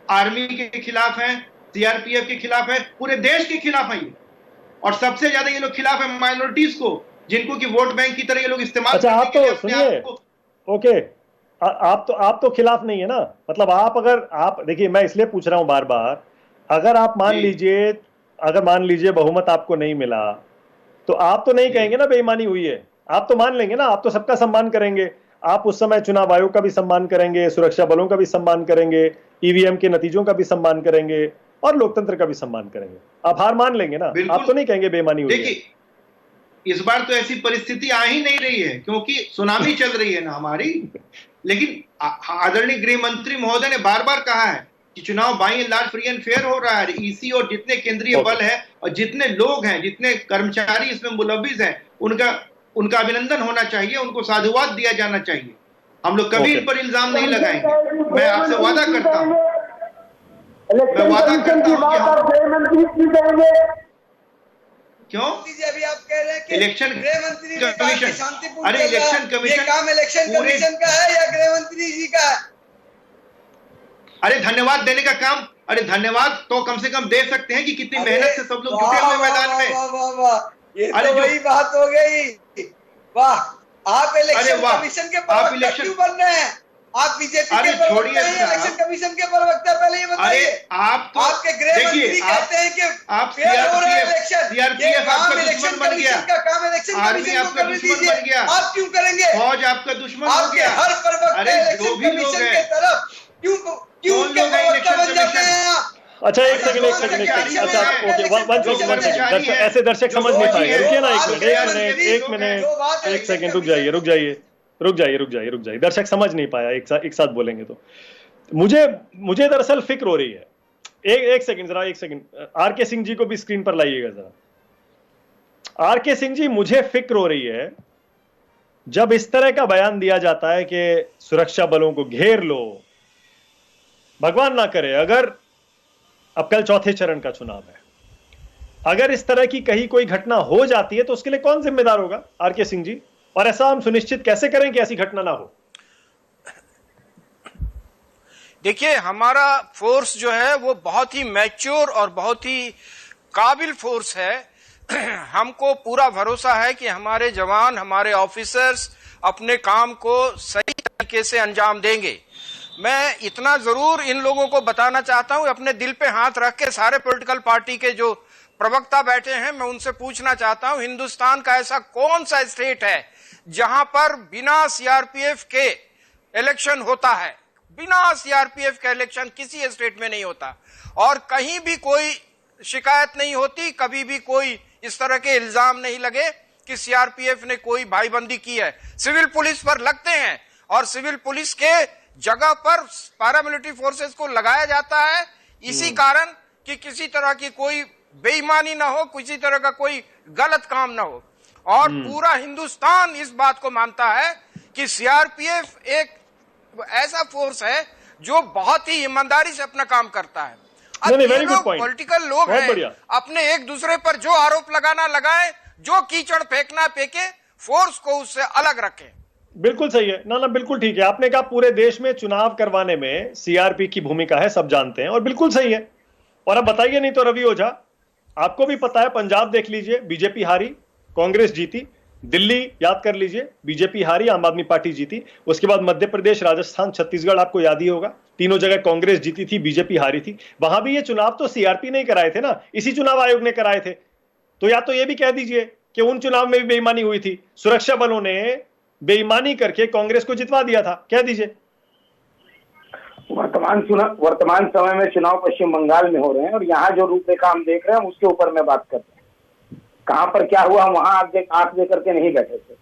आर्मी के खिलाफ हैं, सीआरपीएफ के खिलाफ है, पूरे देश के खिलाफ है ये। और सबसे ज्यादा ये लोग खिलाफ है माइनॉरिटीज को, जिनको कि वोट बैंक की तरह ये लोग इस्तेमाल अच्छा, आप तो सुनिए, ओके, आप तो खिलाफ नहीं है ना, मतलब आप देखिए, मैं इसलिए पूछ रहा हूं बार बार, अगर आप मान लीजिए बहुमत आपको नहीं मिला तो आप तो नहीं कहेंगे ना बेईमानी हुई है, आप तो मान लेंगे ना, आप तो सबका सम्मान करेंगे। आप उस समय चुनाव आयोग का भी सम्मान करेंगे, सुरक्षा बलों का भी सम्मान करेंगे, ईवीएम के नतीजों का भी सम्मान करेंगे और लोकतंत्र का भी सम्मान करेंगे। आप हार मान लेंगे ना, आप तो नहीं कहेंगे बेईमानी हुई है। देखिए, इस बार तो ऐसी परिस्थिति आ ही नहीं रही है क्योंकि सुनामी चल रही है ना हमारी। लेकिन आदरणीय गृह मंत्री महोदय ने बार बार कहा है कि चुनाव by and large free and fair हो रहा है। ईसी और जितने केंद्रीय बल है और जितने लोग हैं, जितने कर्मचारी इसमें मुलव्विस हैं, उनका अभिनंदन होना चाहिए, उनको साधुवाद दिया जाना चाहिए। हम लोग कभी इन पर इल्जाम नहीं लगाएंगे। मैं आपसे वादा करता हूं, क्यों अभी आप कह रहे हैं कि इलेक्शन गृह मंत्री कमीशन, शांतिपूर्ण अरे इलेक्शन कमीशन, ये काम इलेक्शन कमीशन का है या गृह मंत्री जी का है? अरे धन्यवाद देने का काम, अरे धन्यवाद तो कम से कम दे सकते हैं कि कितनी मेहनत से सब लोग जुटे हुए मैदान में। ये तो वही बात हो गई वाह, आप अरे इलेक्शन वाह, कमीशन के आप प्रवक्ता इलेक्शन- क्यों बन रहे हैं? आप बीजेपी अरे के प्रवक्ता छोड़िए हैं या साहब। इलेक्शन कमीशन के प्रवक्ता? पहले ये बताइए। अरे आप तो आपके गृह मंत्री देखिए, कहते हैं कि आप फेल हो रहा है इलेक्शन। सीआरपीएफ ये आपका काम दुश्मन इलेक्शन बन गया। कमीशन का काम इलेक्शन आर्मी कमीशन को आपका करने दुश्मन दीजिए। बन गया। आप क्यों करेंगे? फौज आपका दुश्मन हो आपके गया। हर प्रवक्ता अरे जो इलेक्शन भी लोग कमीशन हैं, के तरफ क्यों कौन उनके लोग हैं प्रवक्ता इलेक्शन बन जाते कमीशन? हैं आप? अच्छा एक सेकंड अच्छा ओके वन सेकंड ऐसे दर्शक समझ नहीं पाएंगे, रुकिए ना एक सेकंड रुक जाइए दर्शक समझ नहीं पाया, एक साथ बोलेंगे तो मुझे दरअसल फिक्र हो रही है। एक सेकंड आर के सिंह जी को भी स्क्रीन पर लाइएगा जरा। आर के सिंह जी, मुझे फिक्र हो रही है जब इस तरह का बयान दिया जाता है कि सुरक्षा बलों को घेर लो। भगवान ना करे अगर अब कल चौथे चरण का चुनाव है, अगर इस तरह की कहीं कोई घटना हो जाती है तो उसके लिए कौन जिम्मेदार होगा? आर के सिंह जी, और ऐसा हम सुनिश्चित कैसे करें कि ऐसी घटना ना हो? देखिए, हमारा फोर्स जो है वो बहुत ही मैच्योर और बहुत ही काबिल फोर्स है। हमको पूरा भरोसा है कि हमारे जवान, हमारे ऑफिसर्स अपने काम को सही तरीके से अंजाम देंगे। मैं इतना जरूर इन लोगों को बताना चाहता हूं, अपने दिल पे हाथ रख के सारे पॉलिटिकल पार्टी के जो प्रवक्ता बैठे हैं, मैं उनसे पूछना चाहता हूं, हिंदुस्तान का ऐसा कौन सा स्टेट है जहां पर बिना सीआरपीएफ के इलेक्शन होता है? बिना सीआरपीएफ के इलेक्शन किसी स्टेट में नहीं होता और कहीं भी कोई शिकायत नहीं होती, कभी भी कोई इस तरह के इल्जाम नहीं लगे कि सीआरपीएफ ने कोई भाईबंदी की है। सिविल पुलिस पर लगते हैं और सिविल पुलिस के जगह पर पैरामिलिट्री फोर्सेस को लगाया जाता है, इसी कारण कि किसी तरह की कोई बेईमानी ना हो, किसी तरह का कोई गलत काम ना हो। और पूरा हिंदुस्तान इस बात को मानता है कि सीआरपीएफ एक ऐसा फोर्स है जो बहुत ही ईमानदारी से अपना काम करता है। अब ये लोग पॉलिटिकल लोग हैं, अपने एक दूसरे पर जो आरोप लगाना लगाए, जो कीचड़ फेंकना फेंके, फोर्स को उससे अलग रखें। बिल्कुल सही है ना, बिल्कुल ठीक है। आपने कहा पूरे देश में चुनाव करवाने में सीआरपी की भूमिका है, सब जानते हैं और बिल्कुल सही है। और अब बताइए नहीं तो रवि ओझा, आपको भी पता है, पंजाब देख लीजिए, बीजेपी हारी, कांग्रेस जीती। दिल्ली याद कर लीजिए, बीजेपी हारी, आम आदमी पार्टी जीती। उसके बाद मध्य प्रदेश, राजस्थान, छत्तीसगढ़ आपको याद ही होगा, तीनों जगह कांग्रेस जीती थी, बीजेपी हारी थी। वहां भी ये चुनाव तो सीआरपी ने कराए थे ना, इसी चुनाव आयोग ने कराए थे। तो या तो ये भी कह दीजिए कि उन चुनाव में भी बेईमानी हुई थी, सुरक्षा बलों ने बेईमानी करके कांग्रेस को जितवा दिया था, कह दीजिए। वर्तमान समय में चुनाव पश्चिम बंगाल में हो रहे हैं और यहाँ जो रूपरेखा हम देख रहे हैं उसके ऊपर मैं बात कर रहा हूँ। कहां पर क्या हुआ वहां आंख दे करके नहीं बैठे थे।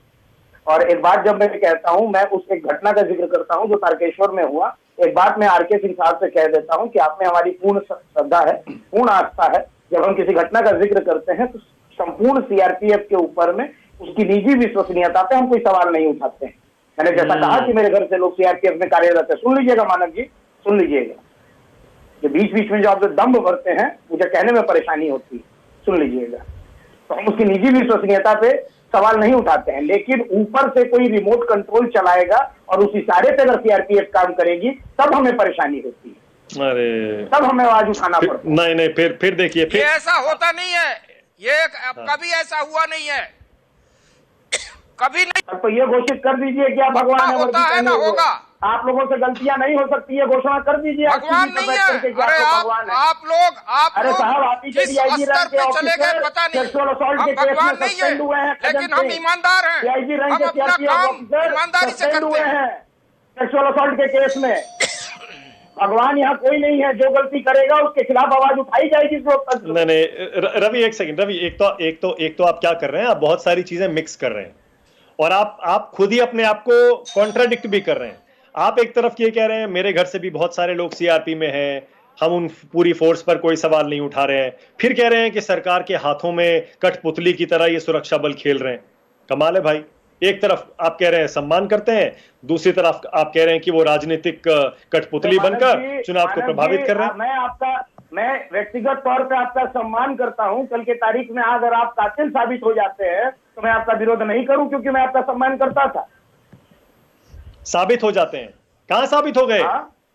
और एक बात जब मैं कहता हूं, मैं उस एक घटना का जिक्र करता हूं जो तारकेश्वर में हुआ। एक बात मैं आर.के. सिंह साहब से कह देता हूं कि आप में हमारी पूर्ण श्रद्धा है, पूर्ण आस्था है। जब हम किसी घटना का जिक्र करते हैं तो संपूर्ण सीआरपीएफ के ऊपर में उसकी निजी विश्वसनीयता पे हम कोई सवाल नहीं उठाते हैं। मैंने जैसा कहा कि मेरे घर से लोग सीआरपीएफ में कार्यरत है, सुन लीजिएगा मानव जी, सुन लीजिएगा, कि बीच बीच में जो आप जो दम्भ भरते हैं मुझे कहने में परेशानी होती है, सुन लीजिएगा। तो हम उसकी निजी विश्वसनीयता पे सवाल नहीं उठाते हैं, लेकिन ऊपर से कोई रिमोट कंट्रोल चलाएगा और उस इशारे पे अगर सीआरपीएफ काम करेगी तब हमें परेशानी होती है। अरे तब हमें आवाज उठाना पड़ता है। नहीं फिर देखिए, ये ऐसा होता नहीं है, ये कभी ऐसा हुआ नहीं है, कभी नहीं। तो ये घोषित कर दीजिए कि आप भगवान होता है ना होगा। आप लोगों से गलतियां नहीं हो सकती है, घोषणा कर दीजिए। भगवान नहीं है, अरे आप लोग अरे साहब, आप ही किस स्तर पे चले गए पता नहीं। हम भगवान नहीं है, लेकिन हम ईमानदार हैं, हम अपना काम ईमानदारी से करते हैं। सेक्सुअल असॉल्ट के केस में भगवान यहाँ कोई नहीं है, जो गलती करेगा उसके खिलाफ आवाज उठाई जाएगी। नहीं रवि एक सेकंड, रवि एक तो आप क्या कर रहे हैं, आप बहुत सारी चीजें मिक्स कर रहे हैं और आप खुद ही अपने आप को कॉन्ट्राडिक्ट भी कर रहे हैं। आप एक तरफ ये कह रहे हैं मेरे घर से भी बहुत सारे लोग सीआरपी में हैं, हम उन पूरी फोर्स पर कोई सवाल नहीं उठा रहे हैं, फिर कह रहे हैं कि सरकार के हाथों में कठपुतली की तरह ये सुरक्षा बल खेल रहे हैं। कमाल है भाई, एक तरफ आप कह रहे हैं सम्मान करते हैं, दूसरी तरफ आप कह रहे हैं कि वो राजनीतिक कठपुतली बनकर चुनाव को प्रभावित कर रहे हैं। मैं व्यक्तिगत तौर पे आपका सम्मान करता हूं। कल के तारीख में अगर आप कातिल साबित हो जाते हैं तो मैं आपका विरोध नहीं करूं, क्योंकि मैं आपका सम्मान करता था। साबित हो जाते हैं? कहां साबित हो गए?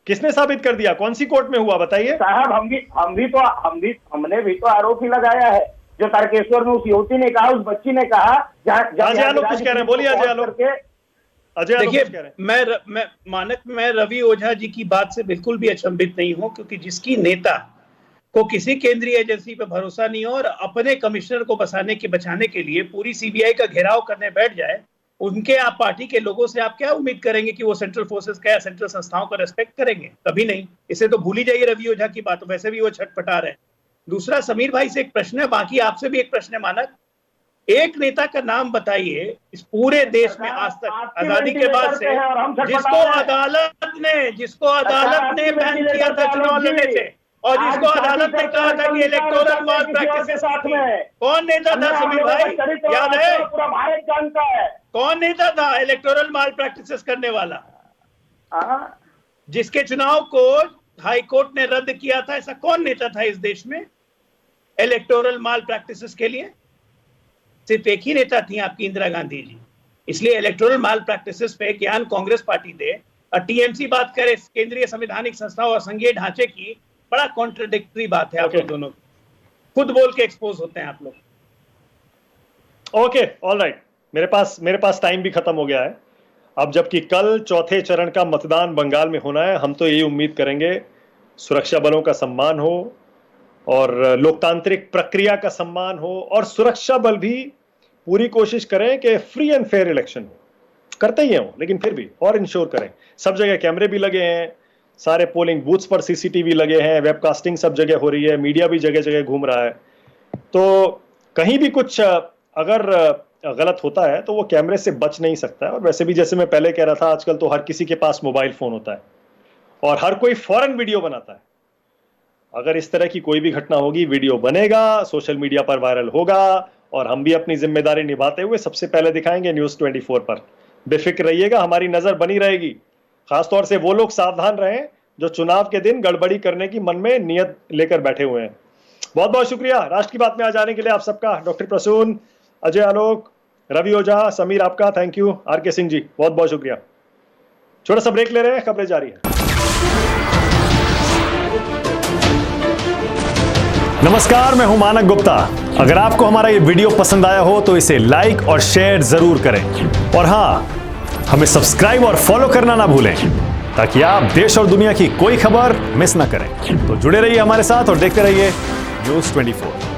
किसने साबित कर दिया? कौन सी कोर्ट में हुआ बताइए? साहब हमने भी तो आरोप ही लगाया है। जो तारकेश्वर में उस युवती ने कहा, उस बच्ची ने कहा, अजय आलोक कुछ कह रहे हैं, बोलिए अजय आलोक। अजय आलोक कुछ कह रहे हैं। मैं रवि ओझा जी की बात से बिल्कुल भी अचंभित नहीं हूं, क्योंकि जिसकी नेता को किसी केंद्रीय एजेंसी पे भरोसा नहीं हो और अपने कमिश्नर को बचाने के लिए पूरी सीबीआई का घेराव करने बैठ जाए, उनके आप पार्टी के लोगों से आप क्या उम्मीद करेंगे कि वो सेंट्रल फोर्सेस का या सेंट्रल संस्थाओं का रेस्पेक्ट करेंगे? कभी नहीं। इसे तो भूल ही जाइए रवि ओझा की बात, वैसे भी वो छटपटा रहे हैं। दूसरा, समीर भाई से एक प्रश्न है, बाकी आपसे भी एक प्रश्न है मानक, एक नेता का नाम बताइए इस पूरे देश में आज तक आजादी के बाद से जिसको अदालत ने बैन किया था चुनाव लड़ने से, और जिसको अदालत ने कहा था कि इलेक्टोरल माल प्रैक्टिस साथ में, कौन नेता था समीर भाई? याद है? पूरा भारत जानता है कौन नेता था इलेक्टोरल माल प्रैक्टिस करने वाला, जिसके चुनाव को हाई कोर्ट ने रद्द किया था? ऐसा कौन नेता था इस देश में इलेक्टोरल माल प्रैक्टिसेस के लिए? सिर्फ एक ही नेता थी, आपकी इंदिरा गांधी जी। इसलिए इलेक्टोरल माल प्रैक्टिसेस पे ज्ञान कांग्रेस पार्टी दे और टीएमसी बात करे केंद्रीय संवैधानिक संस्थाओं और संघीय ढांचे की, बड़ा कॉन्ट्रडिक्टरी बात है। आप लोग दोनों खुद बोल के एक्सपोज होते हैं आप लोग। ओके, ऑलराइट, मेरे पास टाइम भी खत्म हो गया है। अब जबकि कल चौथे चरण का मतदान बंगाल में होना है, हम तो यही उम्मीद करेंगे सुरक्षा बलों का सम्मान हो और लोकतांत्रिक प्रक्रिया का सम्मान हो, और सुरक्षा बल भी पूरी कोशिश करें कि फ्री एंड फेयर इलेक्शन हो। करते ही हैं वो, लेकिन फिर भी और इंश्योर करें। सब जगह कैमरे भी लगे हैं, सारे पोलिंग बूथ्स पर सीसीटीवी लगे हैं, वेबकास्टिंग सब जगह हो रही है, मीडिया भी जगह जगह घूम रहा है। तो कहीं भी कुछ अगर गलत होता है तो वो कैमरे से बच नहीं सकता है। और वैसे भी जैसे मैं पहले कह रहा था, आजकल तो हर किसी के पास मोबाइल फोन होता है और हर कोई फौरन वीडियो बनाता है। अगर इस तरह की कोई भी घटना होगी, वीडियो बनेगा, सोशल मीडिया पर वायरल होगा, और हम भी अपनी जिम्मेदारी निभाते हुए सबसे पहले दिखाएंगे न्यूज़ 24 पर। बेफिक्र रहिएगा, हमारी नजर बनी रहेगी। खासतौर से वो लोग सावधान रहें जो चुनाव के दिन गड़बड़ी करने की मन में नियत लेकर बैठे हुए हैं। बहुत बहुत शुक्रिया राष्ट्र की बात में आ जाने के लिए आप सबका। डॉक्टर प्रसून, अजय आलोक, रवि ओझा, समीर, आपका thank you. R K. Singh ji, बहुत बहुत शुक्रिया। छोटा सा ब्रेक ले रहे हैं, खबरें जारी है। नमस्कार, मैं हूं मानक गुप्ता। अगर आपको हमारा ये वीडियो पसंद आया हो तो इसे लाइक और शेयर जरूर करें, और हां, हमें सब्सक्राइब और फॉलो करना ना भूलें ताकि आप देश और दुनिया की कोई खबर मिस ना करें। तो जुड़े रहिए हमारे साथ और देखते रहिए न्यूज़ 24।